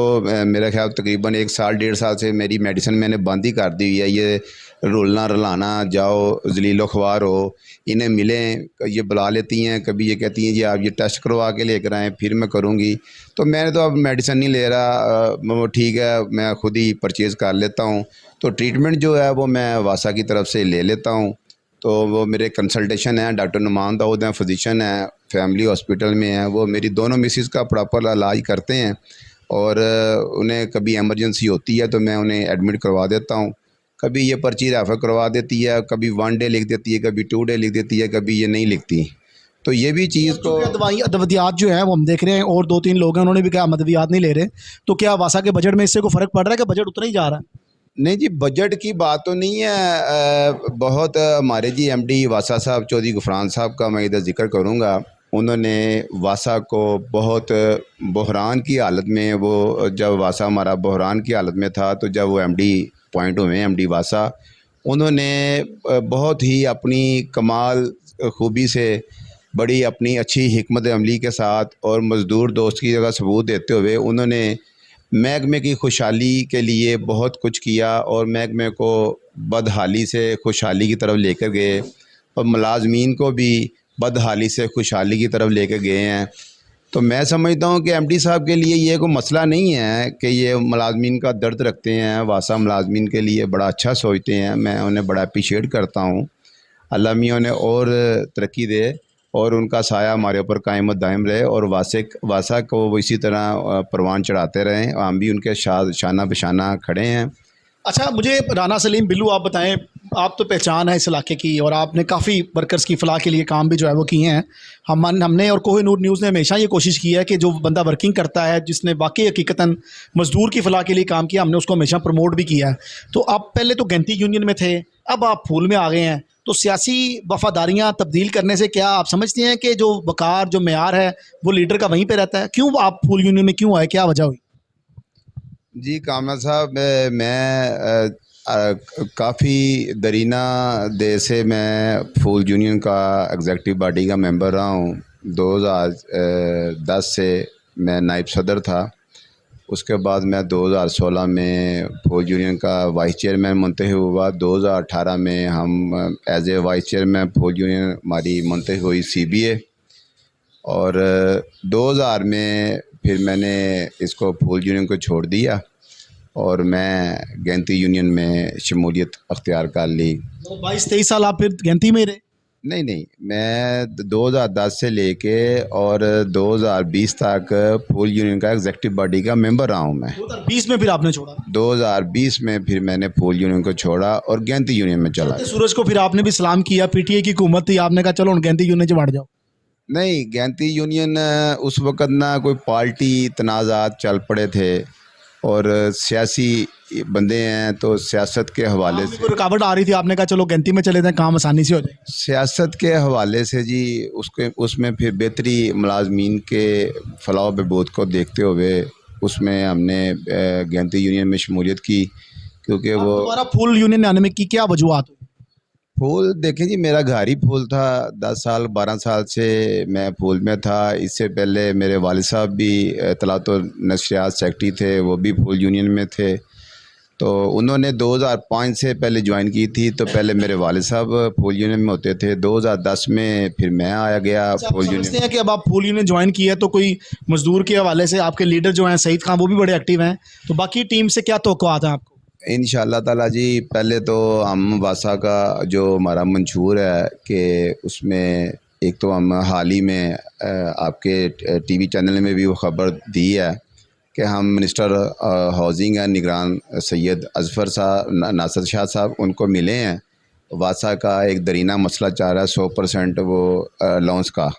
मेरा ख्याल तकरीबन 1 साल 1.5 साल से मेरी मेडिसिन मैंने बंद ही कर दी हुई है। ये रुलना रुलाना, जाओ जलीलो ख्वार हो, इन्हें मिलें, ये बुला लेती हैं, कभी ये कहती हैं जी आप ये टेस्ट करवा के लेकर आएँ फिर मैं करूँगी। तो मैंने तो अब मेडिसिन नहीं ले रहा, वो ठीक है मैं ख़ुद ही परचेज़ कर लेता हूँ। तो ट्रीटमेंट जो है वो मैं वासा की तरफ से ले लेता हूँ। तो वो मेरे कंसल्टेशन है, डॉक्टर नुमान दाऊद हैं, फिजिशियन है, फैमिली हॉस्पिटल में हैं, वो मेरी दोनों मिसेस का प्रॉपर इलाज करते हैं। और उन्हें कभी इमरजेंसी होती है तो मैं उन्हें एडमिट करवा देता हूँ। कभी ये पर्ची रेफ़र करवा देती है, कभी 1 डे लिख देती है, कभी 2 डे लिख देती है, कभी ये नहीं लिखती। तो ये भी चीज़ को दवाई अद्वियात जो है वो हम देख रहे हैं, और 2-3 लोग हैं उन्होंने भी कहा हम अद्वियात नहीं ले रहे, तो क्या वासा के बजट में इससे कोई फ़र्क पड़ रहा है कि बजट उतना ही जा रहा है? नहीं जी, बजट की बात तो नहीं है। बहुत हमारे जी एमडी वासा साहब चौधरी गुफरान साहब का मैं इधर ज़िक्र करूँगा। उन्होंने वासा को बहुत बहरान की हालत में, वो जब वासा हमारा बहरान की हालत में था, तो जब वो एमडी अपॉइंट हुए, एमडी वासा, उन्होंने बहुत ही अपनी कमाल खूबी से, बड़ी अपनी अच्छी हिकमत अमली के साथ और मज़दूर दोस्त की जगह सबूत देते हुए उन्होंने महकमे की खुशहाली के लिए बहुत कुछ किया और महकमे को बदहाली से खुशहाली की तरफ लेकर गए और मुलाजमीन को भी बदहाली से खुशहाली की तरफ लेकर गए हैं। तो मैं समझता हूँ कि एमडी साहब के लिए ये कोई मसला नहीं है कि ये मुलाजमीन का दर्द रखते हैं। वासा मुलाजमीन के लिए बड़ा अच्छा सोचते हैं, मैं उन्हें बड़ा अप्रिशिएट करता हूँ। अल्लाह मियां उन्हें और तरक्की दे और उनका साया हमारे ऊपर कायम दायम रहे और वासा को वो इसी तरह परवान चढ़ाते रहें। हम भी उनके शाना बशाना खड़े हैं। अच्छा, मुझे राना सलीम बिल्लू आप बताएं, आप तो पहचान है इस इलाके की और आपने काफ़ी वर्कर्स की फलाह के लिए काम भी जो है वो किए हैं। हमने और कोहिनूर न्यूज़ ने हमेशा ये कोशिश की है कि जो बंदा वर्किंग करता है, जिसने वाकई हकीकतन मज़दूर की फलाह के लिए काम किया, हमने उसको हमेशा प्रमोट भी किया है। तो आप पहले तो गैंती यूनियन में थे, अब आप फूल में आ गए हैं, तो सियासी वफादारियाँ तब्दील करने से क्या आप समझते हैं कि जो वक़ार, जो मेयार है, वो लीडर का वहीं पर रहता है? क्यों आप फूल यूनियन में क्यों आए, क्या वजह हुई? जी कामना साहब, मैं काफ़ी दरीना देर से मैं फूल यूनियन का एग्जेक्टिव बॉडी का मेंबर रहा हूँ। 2010 से मैं नायब सदर था। उसके बाद मैं 2016 में फूल यूनियन का वाइस चेयरमैन मुंतखब हुआ। 2018 में हम एज ए वाइस चेयरमैन फूल यूनियन हमारी मुंतखब हुई CBA, और 2000 में फिर मैंने इसको फूल यूनियन को छोड़ दिया और मैं गैंती यूनियन में शमूलियत अख्तियार कर ली। 22-23 साल आप फिर गैंती में रहे? नहीं, मैं 2010 से लेके और 2020 तक फूल यूनियन का एग्जेक्टिव बॉडी का मेंबर रहा हूँ मैं। 2020 में फिर आपने छोड़ा? 2020 में फिर मैंने फूल यूनियन को छोड़ा और गैंती यूनियन में चला। सूरज को फिर आपने भी सलाम किया, PTI की हुकूमत थी, आपने कहा चलो गैंती यूनियन से बढ़ जाओ? नहीं, गैंती यूनियन उस वक़्त ना कोई पार्टी तनाज़ात चल पड़े थे और सियासी बंदे हैं, तो सियासत के हवाले से कोई रुकावट आ रही थी, आपने कहा चलो गैंती में चले जाएं, काम आसानी से हो जाए? सियासत के हवाले से जी उसमें फिर बेहतरी मुलाजमीन के फलाह बहबूद को देखते हुए उसमें हमने गैंती यूनियन में शमूलियत की, क्योंकि वो दोबारा फूल यूनियन में आने में की क्या वजूहत हुई? फूल देखें जी, मेरा घर ही फूल था। 10 साल 12 साल से मैं फूल में था। इससे पहले मेरे वालिद साहब भी इत्तलात और नशरियात सेक्रेटरी थे, वो भी फूल यूनियन में थे। तो उन्होंने 2005 से पहले ज्वाइन की थी, तो पहले मेरे वालिद साहब फूल यूनियन में होते थे। 2010 में फिर मैं आया गया फूल यूनियन। समझते हैं कि अब आप फूल यूनियन ज्वाइन किया है, तो कोई मजदूर के हवाले से आपके लीडर जो हैं सईद खान, वो भी बड़े एक्टिव हैं, तो बाकी टीम से क्या तवक्कुआत हैं आपको? इंशाअल्लाह ताला जी, पहले तो हम वासा का जो हमारा मंशूर है कि उसमें एक तो हम हाल ही में आपके टीवी चैनल में भी वो ख़बर दी है कि हम मिनिस्टर हाउसिंग एंड निगरान सैयद अजफर साहब, नासर शाह साहब, उनको मिले हैं। वासा का एक दरीना मसला चाह रहा है 100% वो अलाउंस का,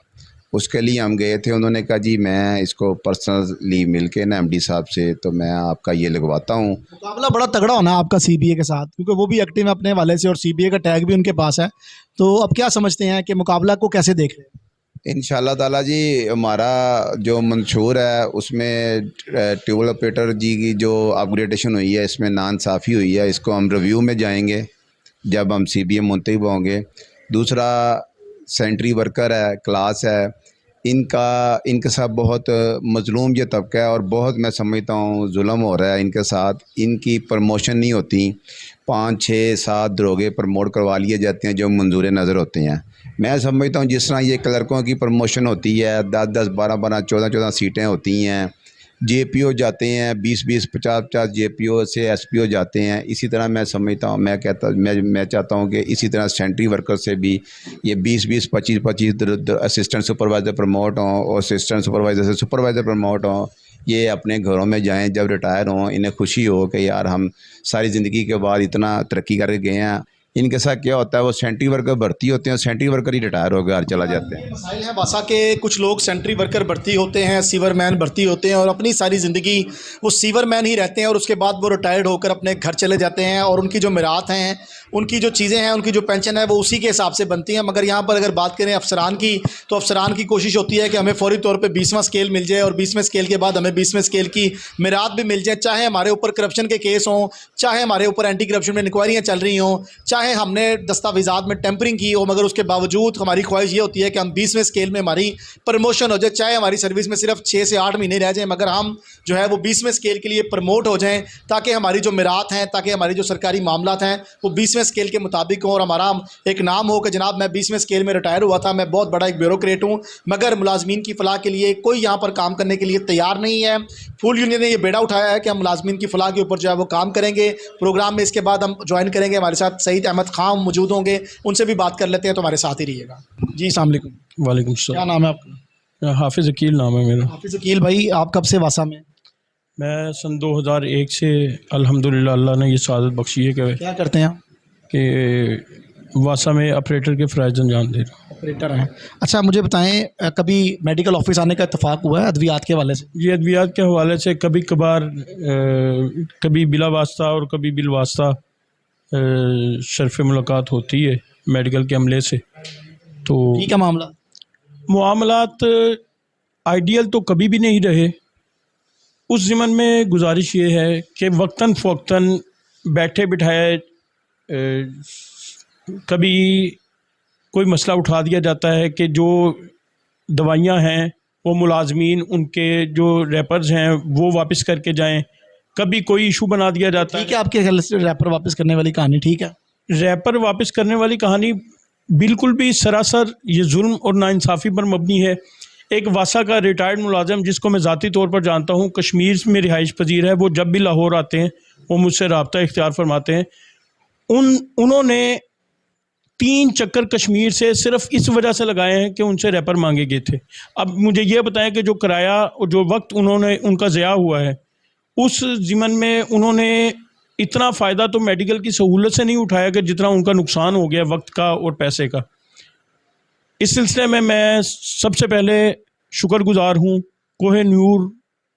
उसके लिए हम गए थे। उन्होंने कहा जी मैं इसको पर्सनली मिल के ना MD साहब से, तो मैं आपका ये लगवाता हूँ। मुकाबला बड़ा तगड़ा होना है आपका CBA के साथ, क्योंकि वो भी एक्टिव है अपने वाले से और CBA का टैग भी उनके पास है, तो अब क्या समझते हैं कि मुकाबला को कैसे देख रहे हैं? इंशाअल्लाह ताला जी, हमारा जो मंशूर है उसमें ट्यूबल ऑपरेटर जी की जो अपग्रेडेशन हुई है, इसमें नाइंसाफ़ी हुई है, इसको हम रिव्यू में जाएंगे जब हम CBA मुंतखब होंगे। दूसरा सेंट्री वर्कर है, क्लास है, इनके साथ बहुत मजलूम ये तबका है और बहुत मैं समझता हूँ जुल्म हो रहा है इनके साथ। इनकी प्रमोशन नहीं होती, 5 6 7 दरोगे प्रमोट करवा लिए जाते हैं जो मंजूर नज़र होते हैं। मैं समझता हूँ जिस तरह ये क्लर्कों की प्रमोशन होती है, 10 10 12 12 14 14 सीटें होती हैं, जेपीओ जाते हैं 20 20 50 50 जेपीओ से एसपीओ जाते हैं। इसी तरह मैं समझता हूँ, मैं चाहता हूँ कि इसी तरह सेंट्री वर्कर से भी ये 20 20 25 25 असिस्टेंट सुपरवाइज़र प्रमोट हों और असिस्टेंट सुपरवाइज़र से सुपरवाइज़र प्रमोट हों। ये अपने घरों में जाएं, जब रिटायर हों इन्हें खुशी हो कि यार हम सारी ज़िंदगी के बाद इतना तरक्की करके गए हैं। इनके साथ क्या होता है, वो सेंट्री वर्कर भर्ती होते हैं, सेंट्री वर्कर ही रिटायर होकर घर चला जाते हैं। मसाइल है वासा के, कुछ लोग सेंट्री वर्कर भर्ती होते हैं, सीवरमैन भर्ती होते हैं और अपनी सारी ज़िंदगी वो सीवरमैन ही रहते हैं और उसके बाद वो रिटायर्ड होकर अपने घर चले जाते हैं और उनकी जो मिरात हैं, उनकी जो चीज़ें हैं, उनकी जो पेंशन है वो उसी के हिसाब से बनती हैं। मगर यहाँ पर अगर बात करें अफसरान की, तो अफसरान की कोशिश होती है कि हमें फौरी तौर पर 20वां स्केल मिल जाए और 20वें स्केल के बाद हमें 20वें स्केल की मिरात भी मिल जाए, चाहे हमारे ऊपर करप्शन के केस हों, चाहे हमारे ऊपर एंटी करप्शन में इंक्वायरियाँ चल रही हों, चाहे हमने दस्तावेज़ात में टेम्परिंग की हो, मगर उसके बावजूद हमारी ख्वाहिश ये होती है कि हम 20वें स्केल में हमारी प्रमोशन हो जाए, चाहे हमारी सर्विस में सिर्फ 6 से 8 महीने रह जाएं, मगर हम जो है वो 20वें स्केल के लिए प्रमोट हो जाएं, ताकि हमारी जो मिरात हैं, ताकि हमारी जो सरकारी मामलात हैं वो 20वें स्केल के मुताबिक हो और हमारा एक नाम हो कि जनाब मैं 20वें स्केल में रिटायर हुआ था, मैं बहुत बड़ा एक ब्यूरोक्रेट हूँ। मगर मुलाजमीन की फलाह के लिए कोई यहाँ पर काम करने के लिए तैयार नहीं है। फुल यूनियन ने यह बेड़ा उठाया है कि हम मुलाजमीन की फलाह के ऊपर जो है वो काम करेंगे। प्रोग्राम में इसके बाद हम ज्वाइन करेंगे, हमारे साथ सईद अहमद खान मौजूद होंगे, उनसे भी बात कर लेते हैं, तो हमारे साथ ही रहिएगा। जी अस्सलाम वालेकुम। वालेकुम क्या सलाम। नाम है आपका? हाफिज़ अकील नाम है मेरा। हाफिज़ अकील भाई, आप कब से वासा में? मैं सन 2001 से अल्हम्दुलिल्लाह अल्लाह ने ये सादत बख्शी है क्या करते हैं आप? कि वासा में ऑपरेटर के फ़राइज़ अंजाम दे रहा हूँ। ऑपरेटर हैं। अच्छा मुझे बताएं, कभी मेडिकल ऑफिस आने का इत्तेफाक हुआ है अद्वियात के हवाले से? ये अद्वियात के हवाले से कभी कभार कभी बिला वास्ता और कभी बिल वास्ता शर्फ मुलाकात होती है मेडिकल के अमले से। तो ठीक है मामला? मामलात आइडियल तो कभी भी नहीं रहे। उस ज़िमन में गुजारिश ये है कि वक्तन फ़वक्तन बैठे बिठाए कभी कोई मसला उठा दिया जाता है कि जो दवाइयाँ हैं वो मुलाजमीन उनके जो रैपर्स हैं वो वापस करके जाएं। कभी कोई इशू बना दिया जाता है। ठीक है, आपके ख्याल से रैपर वापस करने वाली कहानी ठीक है? रैपर वापस करने वाली कहानी बिल्कुल भी सरासर ये जुल्म और नाइंसाफ़ी पर मबनी है। एक वासा का रिटायर्ड मुलाजम जिसको मैं ज़ाती तौर पर जानता हूँ, कश्मीर में रिहाइश पजीर है, वो जब भी लाहौर आते हैं वो मुझसे रब्ता इख्तियार फरमाते हैं। उन्होंने 3 चक्कर कश्मीर से सिर्फ इस वजह से लगाए हैं कि उनसे रैपर मांगे गए थे। अब मुझे ये बताएं कि जो किराया और जो वक्त उन्होंने उनका ज़िया हुआ है, उस ज़िमन में उन्होंने इतना फ़ायदा तो मेडिकल की सहूलत से नहीं उठाया कि जितना उनका नुकसान हो गया वक्त का और पैसे का। इस सिलसिले में मैं सबसे पहले शुक्रगुज़ार हूँ कोहे नूर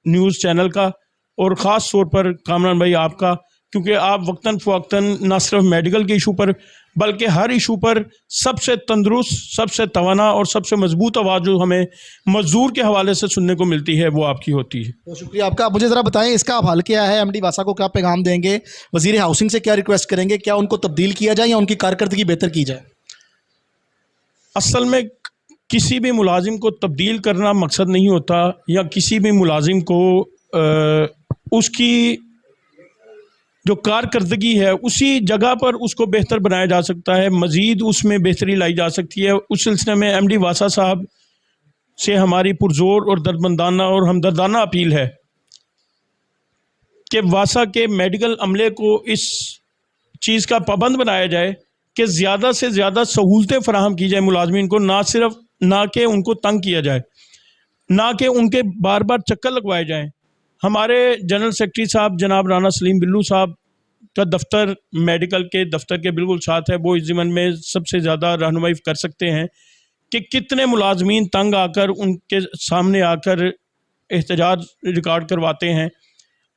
न्यूज़ चैनल का और ख़ास तौर पर कामरान भाई आपका, क्योंकि आप वक्तन फ़वक्तन न सिर्फ मेडिकल के इशू पर बल्कि हर इशू पर सबसे तंदुरुस्त, सबसे तवाना और सबसे मजबूत आवाज़ जो हमें मजदूर के हवाले से सुनने को मिलती है वो आपकी होती है। बहुत शुक्रिया आपका। मुझे ज़रा बताएं इसका आप हल क्या है? एमडी वासा को क्या पैगाम देंगे? वज़ीर हाउसिंग से क्या रिक्वेस्ट करेंगे? क्या उनको तब्दील किया जाए या उनकी कारकर्दगी बेहतर की जाए? असल में किसी भी मुलाजिम को तब्दील करना मकसद नहीं होता, या किसी भी मुलाजिम को उसकी जो कारकर्दगी है उसी जगह पर उसको बेहतर बनाया जा सकता है, मज़ीद उसमें बेहतरी लाई जा सकती है। उस सिलसिले में एमडी वासा साहब से हमारी पुरजोर और दर्दमंदाना और हमदर्दाना अपील है कि वासा के मेडिकल अमले को इस चीज़ का पाबंद बनाया जाए कि ज़्यादा से ज़्यादा सहूलतें फ़राहम की जाए मुलाजमीन को, ना कि उनको तंग किया जाए, ना कि उनके बार बार चक्कर लगवाए जाएँ। हमारे जनरल सेक्रेटरी साहब जनाब राना सलीम बिल्लू साहब का दफ्तर मेडिकल के दफ्तर के बिल्कुल साथ है, वो इस ज़िमन में सबसे ज़्यादा रहनुमाई कर सकते हैं कि कितने मुलाजमीन तंग आकर उनके सामने आकर एहतजाज रिकॉर्ड करवाते हैं,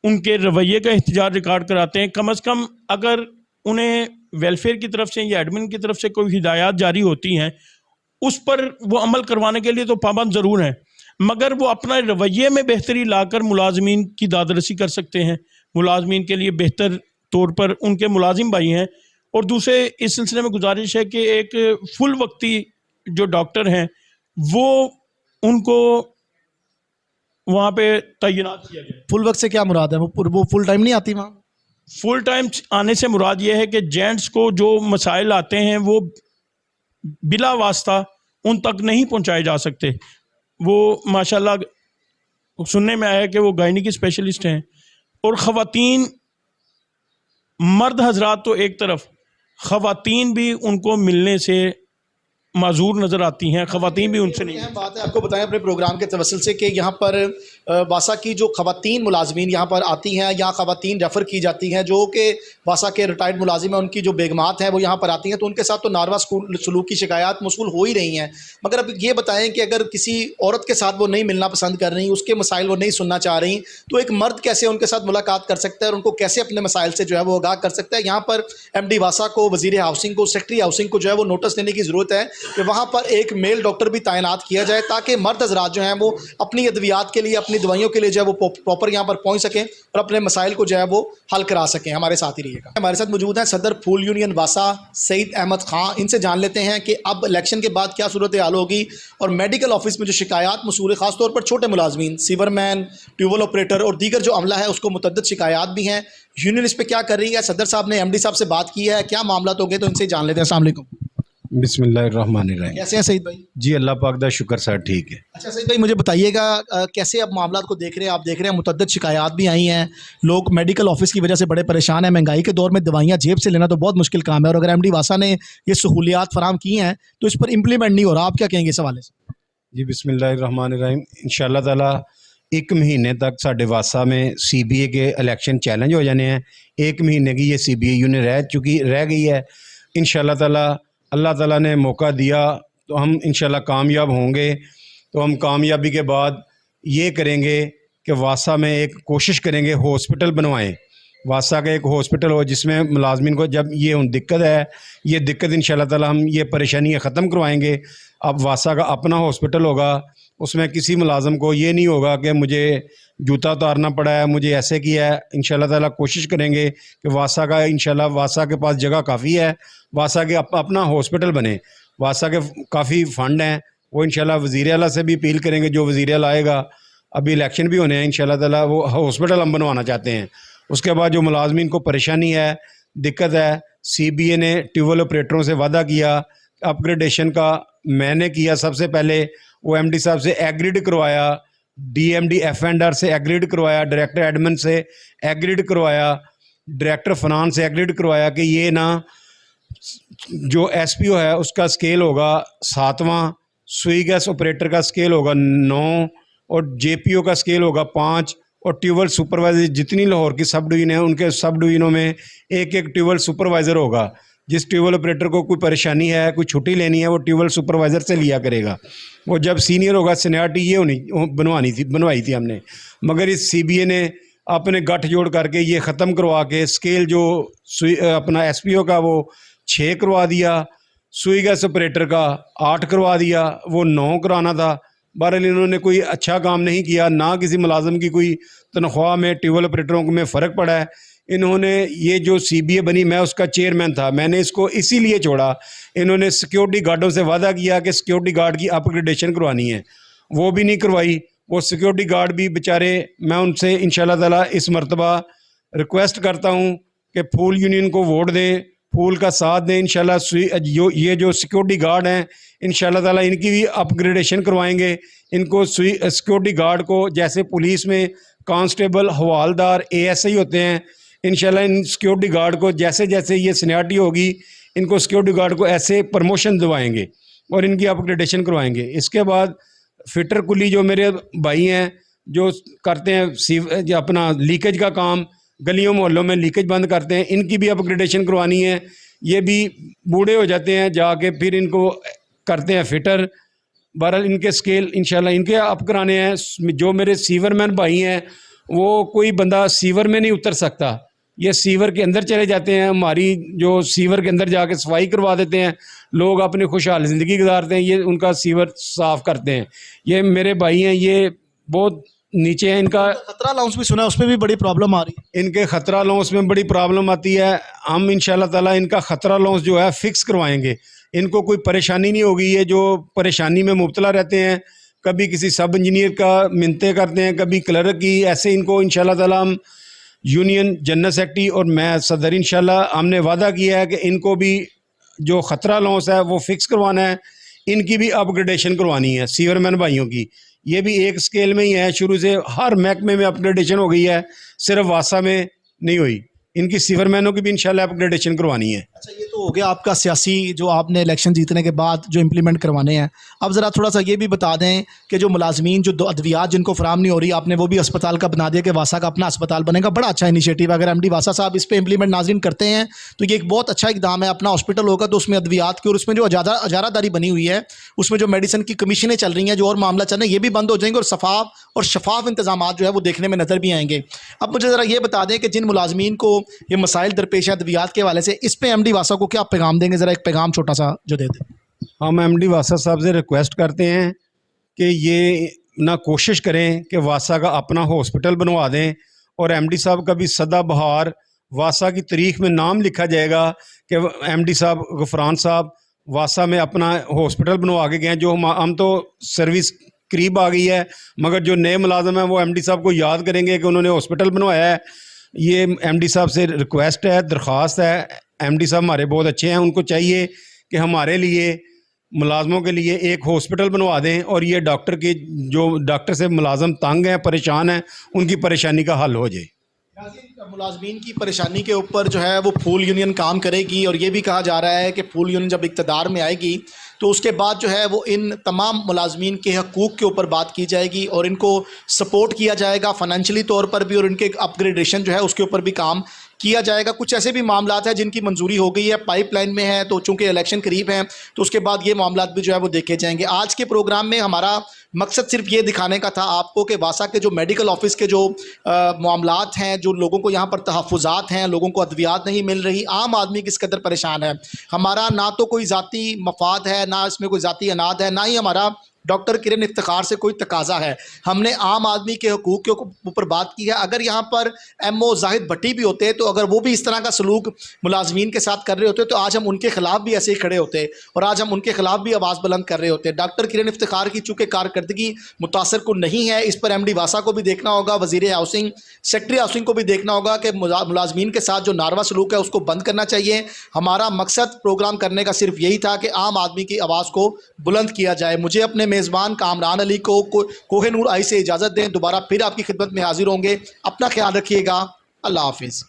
उनके रवैये का एहतजाज रिकॉर्ड कराते हैं। कम अज़ कम अगर उन्हें वेलफेयर की तरफ से या एडमिन की तरफ से कोई हिदायत जारी होती हैं उस पर वो अमल करवाने के लिए तो पाबंद ज़रूर हैं, मगर वो अपना रवैये में बेहतरी लाकर मुलाजमीन की दादरसी कर सकते हैं, मुलाजमीन के लिए बेहतर तौर पर उनके मुलाजिम भाई हैं। और दूसरे इस सिलसिले में गुजारिश है कि एक फुल वक्ती जो डॉक्टर हैं वो उनको वहाँ पे तैनात किया जाए। फुल वक्त से क्या मुराद है? वो फुल टाइम नहीं आती वहाँ? फुल टाइम आने से मुराद ये है कि जेंट्स को जो मसाइल आते हैं वो बिला वास्ता उन तक नहीं पहुंचाए जा सकते। वो माशाल्लाह सुनने में आया कि वो गायनी की स्पेशलिस्ट हैं, और ख़वातीन, मर्द हजरात तो एक तरफ, ख़वातीन भी उनको मिलने से माजूर नज़र आती हैं, ख़वातीन भी उनसे नहीं। अहम बात है, आपको बताएं अपने प्रोग्राम के तवसल से कि यहाँ पर वासा की जो ख़वातीन मुलाजमीन यहाँ पर आती हैं या ख़वातीन रेफ़र की जाती हैं जो कि वासा के रिटायर्ड मुलाजिम हैं, उनकी जो बेगमात हैं वो यहाँ पर आती हैं, तो उनके साथ तो नारवा सलूक की शिकायत मौसूल हो ही रही हैं। मगर अब ये बताएं कि अगर किसी औरत के साथ वो नहीं मिलना पसंद कर रही, उसके मसाइल वो नहीं सुनना चाह रही, तो एक मर्द कैसे उनके साथ मुलाकात कर सकता है और उनको कैसे अपने मसाइल से जो है वो आगाह कर सकता है? यहाँ पर MD वासा को, वज़ीर हाउसिंग को, सेक्रेटरी हाउसिंग को जो है वो नोटिस देने की ज़रूरत है कि वहाँ पर एक मेल डॉक्टर भी तैनात किया जाए, ताकि मर्द हजरात जो हैं वो अपनी अद्वियात के लिए, अपनी दवाइयों के लिए जो है वो प्रॉपर यहाँ पर पहुँच सकें और अपने मसाइल को जो है वो हल करा सकें। हमारे साथ ही रहिएगा। हमारे साथ मौजूद हैं सदर फूल यूनियन वासा सईद अहमद खां। इनसे जान लेते हैं कि अब इलेक्शन के बाद क्या सूरत हाल होगी और मेडिकल ऑफिस में जो शिकायत मसूल है, ख़ासतौर पर छोटे मुलाजमीन, सीवरमैन, ट्यूबवेल ऑपरेटर और दीगर जो अमला है उसको मुतअद्दिद शिकायत भी हैं, यूनियन इस पर क्या कर रही है? सदर साहब ने MD साहब से बात की है, क्या मामला हो गए, तो इनसे जान लेते हैं। अस्सलाम वालेकुम। बिस्मिल्लाहिर्रहमानिर्रहीम। कैसे हैं सईद भाई? जी अल्लाह पाक दा शुक्र सर, ठीक है। अच्छा सईद भाई, मुझे बताइएगा कैसे अब मामला को देख रहे हैं? आप देख रहे हैं मुतअद्दिद शिकायत भी आई हैं, लोग मेडिकल ऑफिस की वजह से बड़े परेशान हैं, महंगाई के दौर में दवाइयाँ जेब से लेना तो बहुत मुश्किल काम है, और अगर MD वासा ने ये सहूलियात फराम की हैं तो इस पर इम्प्लीमेंट नहीं हो रहा। आप क्या कहेंगे इस हवाले से? जी बिस्मिल्लाहिर्रहमानिर्रहीम। इंशाअल्लाह ताला 1 महीने तक साढ़े वासा में CBA के इलेक्शन चैलेंज हो जाने हैं। 1 महीने की ये CBA यूनियन रह गई है। इंशाअल्लाह ताला अल्लाह ताला ने मौका दिया तो हम इंशाअल्लाह कामयाब होंगे। तो हम कामयाबी के बाद ये करेंगे कि वासा में एक कोशिश करेंगे हॉस्पिटल बनवाएं। वासा का एक हॉस्पिटल हो जिसमें मुलाजमीन को जब ये दिक्कत है, ये दिक्कत इंशाअल्लाह ताला हम ये परेशानियाँ ख़त्म करवाएंगे। अब वासा का अपना हॉस्पिटल होगा, उसमें किसी मुलाजम को ये नहीं होगा कि मुझे जूता उतारना पड़ा है, मुझे ऐसे किया है। इंशाअल्लाह ताला कोशिश करेंगे कि वासा का, इंशाअल्लाह वासा के पास जगह काफ़ी है, वासा के अपना हॉस्पिटल बने। वासा के काफ़ी फ़ंड हैं, वो इंशाअल्लाह वज़ीर आला से भी अपील करेंगे, जो वज़ीर आला आएगा, अभी इलेक्शन भी होने हैं, इंशाअल्लाह ताला वो हॉस्पिटल हम बनवाना चाहते हैं। उसके बाद जो मुलाजमीन को परेशानी है, दिक्कत है, CBA ने ट्यूबवेल ऑपरेटरों से वादा किया, अपग्रेडेशन का मैंने किया, सबसे पहले वो MD साहब से एग्रीड करवाया, DMD F&R से एग्रीड करवाया, डायरेक्टर एडमिन से एग्रीड करवाया, डायरेक्टर फाइनेंस से एग्रीड करवाया कि ये ना जो SPO है उसका स्केल होगा 7वां, सुई गैस ऑपरेटर का स्केल होगा 9 और JPO का स्केल होगा 5 और ट्यूबवेल सुपरवाइज़र जितनी लाहौर की सब डिवीज़न है उनके सब डिवीज़नों में एक एक ट्यूबवेल सुपरवाइज़र होगा। जिस ट्यूबवेल ऑपरेटर को कोई परेशानी है, कोई छुट्टी लेनी है, वो ट्यूबवेल सुपरवाइज़र से लिया करेगा। वो जब सीनियर होगा, सीनियरिटी ये बनवाई थी हमने, मगर इस CBA ने अपने गठ जोड़ करके ये ख़त्म करवा के स्केल जो अपना SPO का वो 6 करवा दिया, सुई गैस ऑपरेटर का 8 करवा दिया, वो 9 कराना था। बहरहाल इन्होंने कोई अच्छा काम नहीं किया, ना किसी मुलाजम की कोई तनख्वाह में ट्यूबवेल ऑपरेटरों में फ़र्क पड़ा है। इन्होंने ये जो CBA बनी, मैं उसका चेयरमैन था, मैंने इसको इसीलिए छोड़ा, इन्होंने सिक्योरिटी गार्डों से वादा किया कि सिक्योरिटी गार्ड की अपग्रेडेशन करवानी है, वो भी नहीं करवाई। वो सिक्योरिटी गार्ड भी बेचारे, मैं उनसे इंशाअल्लाह ताला इस मरतबा रिक्वेस्ट करता हूँ कि फूल यूनियन को वोट दें, फूल का साथ दें। इंशाअल्लाह ये जो सिक्योरिटी गार्ड हैं, इंशाअल्लाह ताला इनकी भी अपग्रेडेशन करवाएंगे। इनको सिक्योरिटी गार्ड को जैसे पुलिस में कांस्टेबल, हवालदार, ASI होते हैं, इंशाअल्लाह इन सिक्योरिटी गार्ड को जैसे जैसे ये सीनियरिटी होगी, इनको सिक्योरिटी गार्ड को ऐसे प्रमोशन दिलवाएंगे और इनकी अपग्रेडेशन करवाएंगे। इसके बाद फिटर कुली जो मेरे भाई हैं, जो करते हैं अपना लीकेज का काम, गलियों मोहल्लों में लीकेज बंद करते हैं, इनकी भी अपग्रेडेशन करवानी है। ये भी बूढ़े हो जाते हैं, जाके फिर इनको करते हैं फिटर। बहरहाल इनके स्केल इंशाल्लाह इनके अप कराने हैं। जो मेरे सीवरमैन भाई हैं, वो कोई बंदा सीवर में नहीं उतर सकता, ये सीवर के अंदर चले जाते हैं। हमारी जो सीवर के अंदर जाके सफाई करवा देते हैं, लोग अपनी खुशहाल ज़िंदगी गुजारते हैं, ये उनका सीवर साफ़ करते हैं। ये मेरे भाई हैं, ये बहुत नीचे है। इनका खतरा अलाउंस भी सुना है, उसमें भी बड़ी प्रॉब्लम आ रही है। इनके खतरा अलाउंस में बड़ी प्रॉब्लम आती है। हम इंशाल्लाह ताला इनका खतरा अलाउंस जो है फिक्स करवाएंगे, इनको कोई परेशानी नहीं होगी। ये जो परेशानी में मुब्तला रहते हैं, कभी किसी सब इंजीनियर का मिन्नतें करते हैं, कभी क्लर्क की। ऐसे इनको इंशाल्लाह ताला हम यूनियन जनरल सेक्रेटरी और मैं सदर इंशाल्लाह हमने वादा किया है कि इनको भी जो ख़तरा लॉस है वो फिक्स करवाना है, इनकी भी अपग्रेडेशन करवानी है। सीवरमैन भाइयों की ये भी एक स्केल में ही है, शुरू से हर महकमे में अपग्रेडेशन हो गई है, सिर्फ वासा में नहीं हुई। इनकी सीवरमैनों की भी इंशाल्लाह अपग्रेडेशन करवानी है। अच्छा, ये तो हो गया आपका सियासी जो आपने इलेक्शन जीतने के बाद जो इम्प्लीमेंट करवाने हैं। अब ज़रा थोड़ा सा ये भी बता दें कि जो मुलाजमीन जो अद्वियात जिनको फराम नहीं हो रही, आपने वो भी अस्पताल का बना दिया कि वासा का अपना अस्पताल बनेगा। बड़ा अच्छा इनिशिएटिव है। अगर एमडी वासा साहब इस पर इम्प्लीमेंट नाज़रीन करते हैं तो ये एक बहुत अच्छा इकदाम है। अपना हॉस्पिटल होगा तो उसमें अद्वियात की और उसमें जो अजारादारी बनी हुई है, उसमें जो मेडिसिन की कमीशनें चल रही हैं, जो और मामला चल रहे हैं, ये भी बंद हो जाएंगे और शफाफ इंतजाम जो है वो देखने में नज़र भी आएंगे। अब मुझे ज़रा ये बता दें कि जिन मुलाजमीन को ये मसाइल दरपेश है अद्वियात के हवाले से, इस पे एमडी वासा को क्या पैगाम देंगे? ज़रा एक पैगाम छोटा सा जो दे दें। हम एमडी वासा साहब से रिक्वेस्ट करते हैं कि ये ना कोशिश करें कि वासा का अपना हॉस्पिटल बनवा दें और एमडी साहब का भी सदाबहार वासा की तारीख में नाम लिखा जाएगा कि एमडी साहब गफरान साहब वासा में अपना हॉस्पिटल बनवा के गए। जो हम तो सर्विस करीब आ गई है, मगर जो नए मुलाजम हैं वो एमडी साहब को याद करेंगे कि उन्होंने हॉस्पिटल बनवाया है। ये एमडी साहब से रिक्वेस्ट है, दरख्वास्त है। एमडी साहब हमारे बहुत अच्छे हैं, उनको चाहिए कि हमारे लिए मुलाजमों के लिए एक हॉस्पिटल बनवा दें और ये डॉक्टर की जो डॉक्टर से मुलाजम तंग हैं, परेशान हैं, उनकी परेशानी का हल हो जाए। मुलाजमीन की परेशानी के ऊपर जो है वो फूल यूनियन काम करेगी और ये भी कहा जा रहा है कि फूल यूनियन जब इक़्तिदार में आएगी तो उसके बाद जो है वो इन तमाम मुलाजमीन के हकूक़ के ऊपर बात की जाएगी और इनको सपोर्ट किया जाएगा फ़ाइनेंशियली तौर पर भी और इनके अपग्रेडेशन जो है उसके ऊपर भी काम किया जाएगा। कुछ ऐसे भी मामलात हैं जिनकी मंजूरी हो गई है, पाइपलाइन में है, तो चूँकि इलेक्शन करीब हैं तो उसके बाद ये मामलात भी जो है वो देखे जाएंगे। आज के प्रोग्राम में हमारा मकसद सिर्फ ये दिखाने का था आपको कि वासा के जो मेडिकल ऑफिस के जो मामलात हैं, जो लोगों को यहाँ पर तहफ़्फ़ुज़ात हैं, लोगों को अद्वियात नहीं मिल रही, आम आदमी किस कदर परेशान है। हमारा ना तो कोई ज़ाती मफाद है, ना इसमें कोई ज़ाती अनाद है, ना ही हमारा डॉक्टर किरण इफ्तिखार से कोई तकाजा है। हमने आम आदमी के हकूक़ के ऊपर बात की है। अगर यहाँ पर एमओ जाहिद भट्टी भी होते तो अगर वो भी इस तरह का सलूक मुलाजमीन के साथ कर रहे होते तो आज हम उनके ख़िलाफ़ भी ऐसे ही खड़े होते और आज हम उनके ख़िलाफ़ भी आवाज़ बुलंद कर रहे होते। डॉक्टर किरण इफ्तिखार की चूँकि कारकर्दगी मुतासर कुन नहीं है, इस पर एमडी वासा को भी देखना होगा, वज़ीर हाउसिंग, सेक्रेटरी हाउसिंग को भी देखना होगा कि मुलाजमीन के साथ जो नारवा सलूक है उसको बंद करना चाहिए। हमारा मकसद प्रोग्राम करने का सिर्फ यही था कि आम आदमी की आवाज़ को बुलंद किया जाए। मुझे अपने मेज़बान कामरान अली को कोहे नूर आई से इजाज़त दें। दोबारा फिर आपकी खिदमत में हाजिर होंगे। अपना ख्याल रखिएगा। अल्लाह हाफिज़।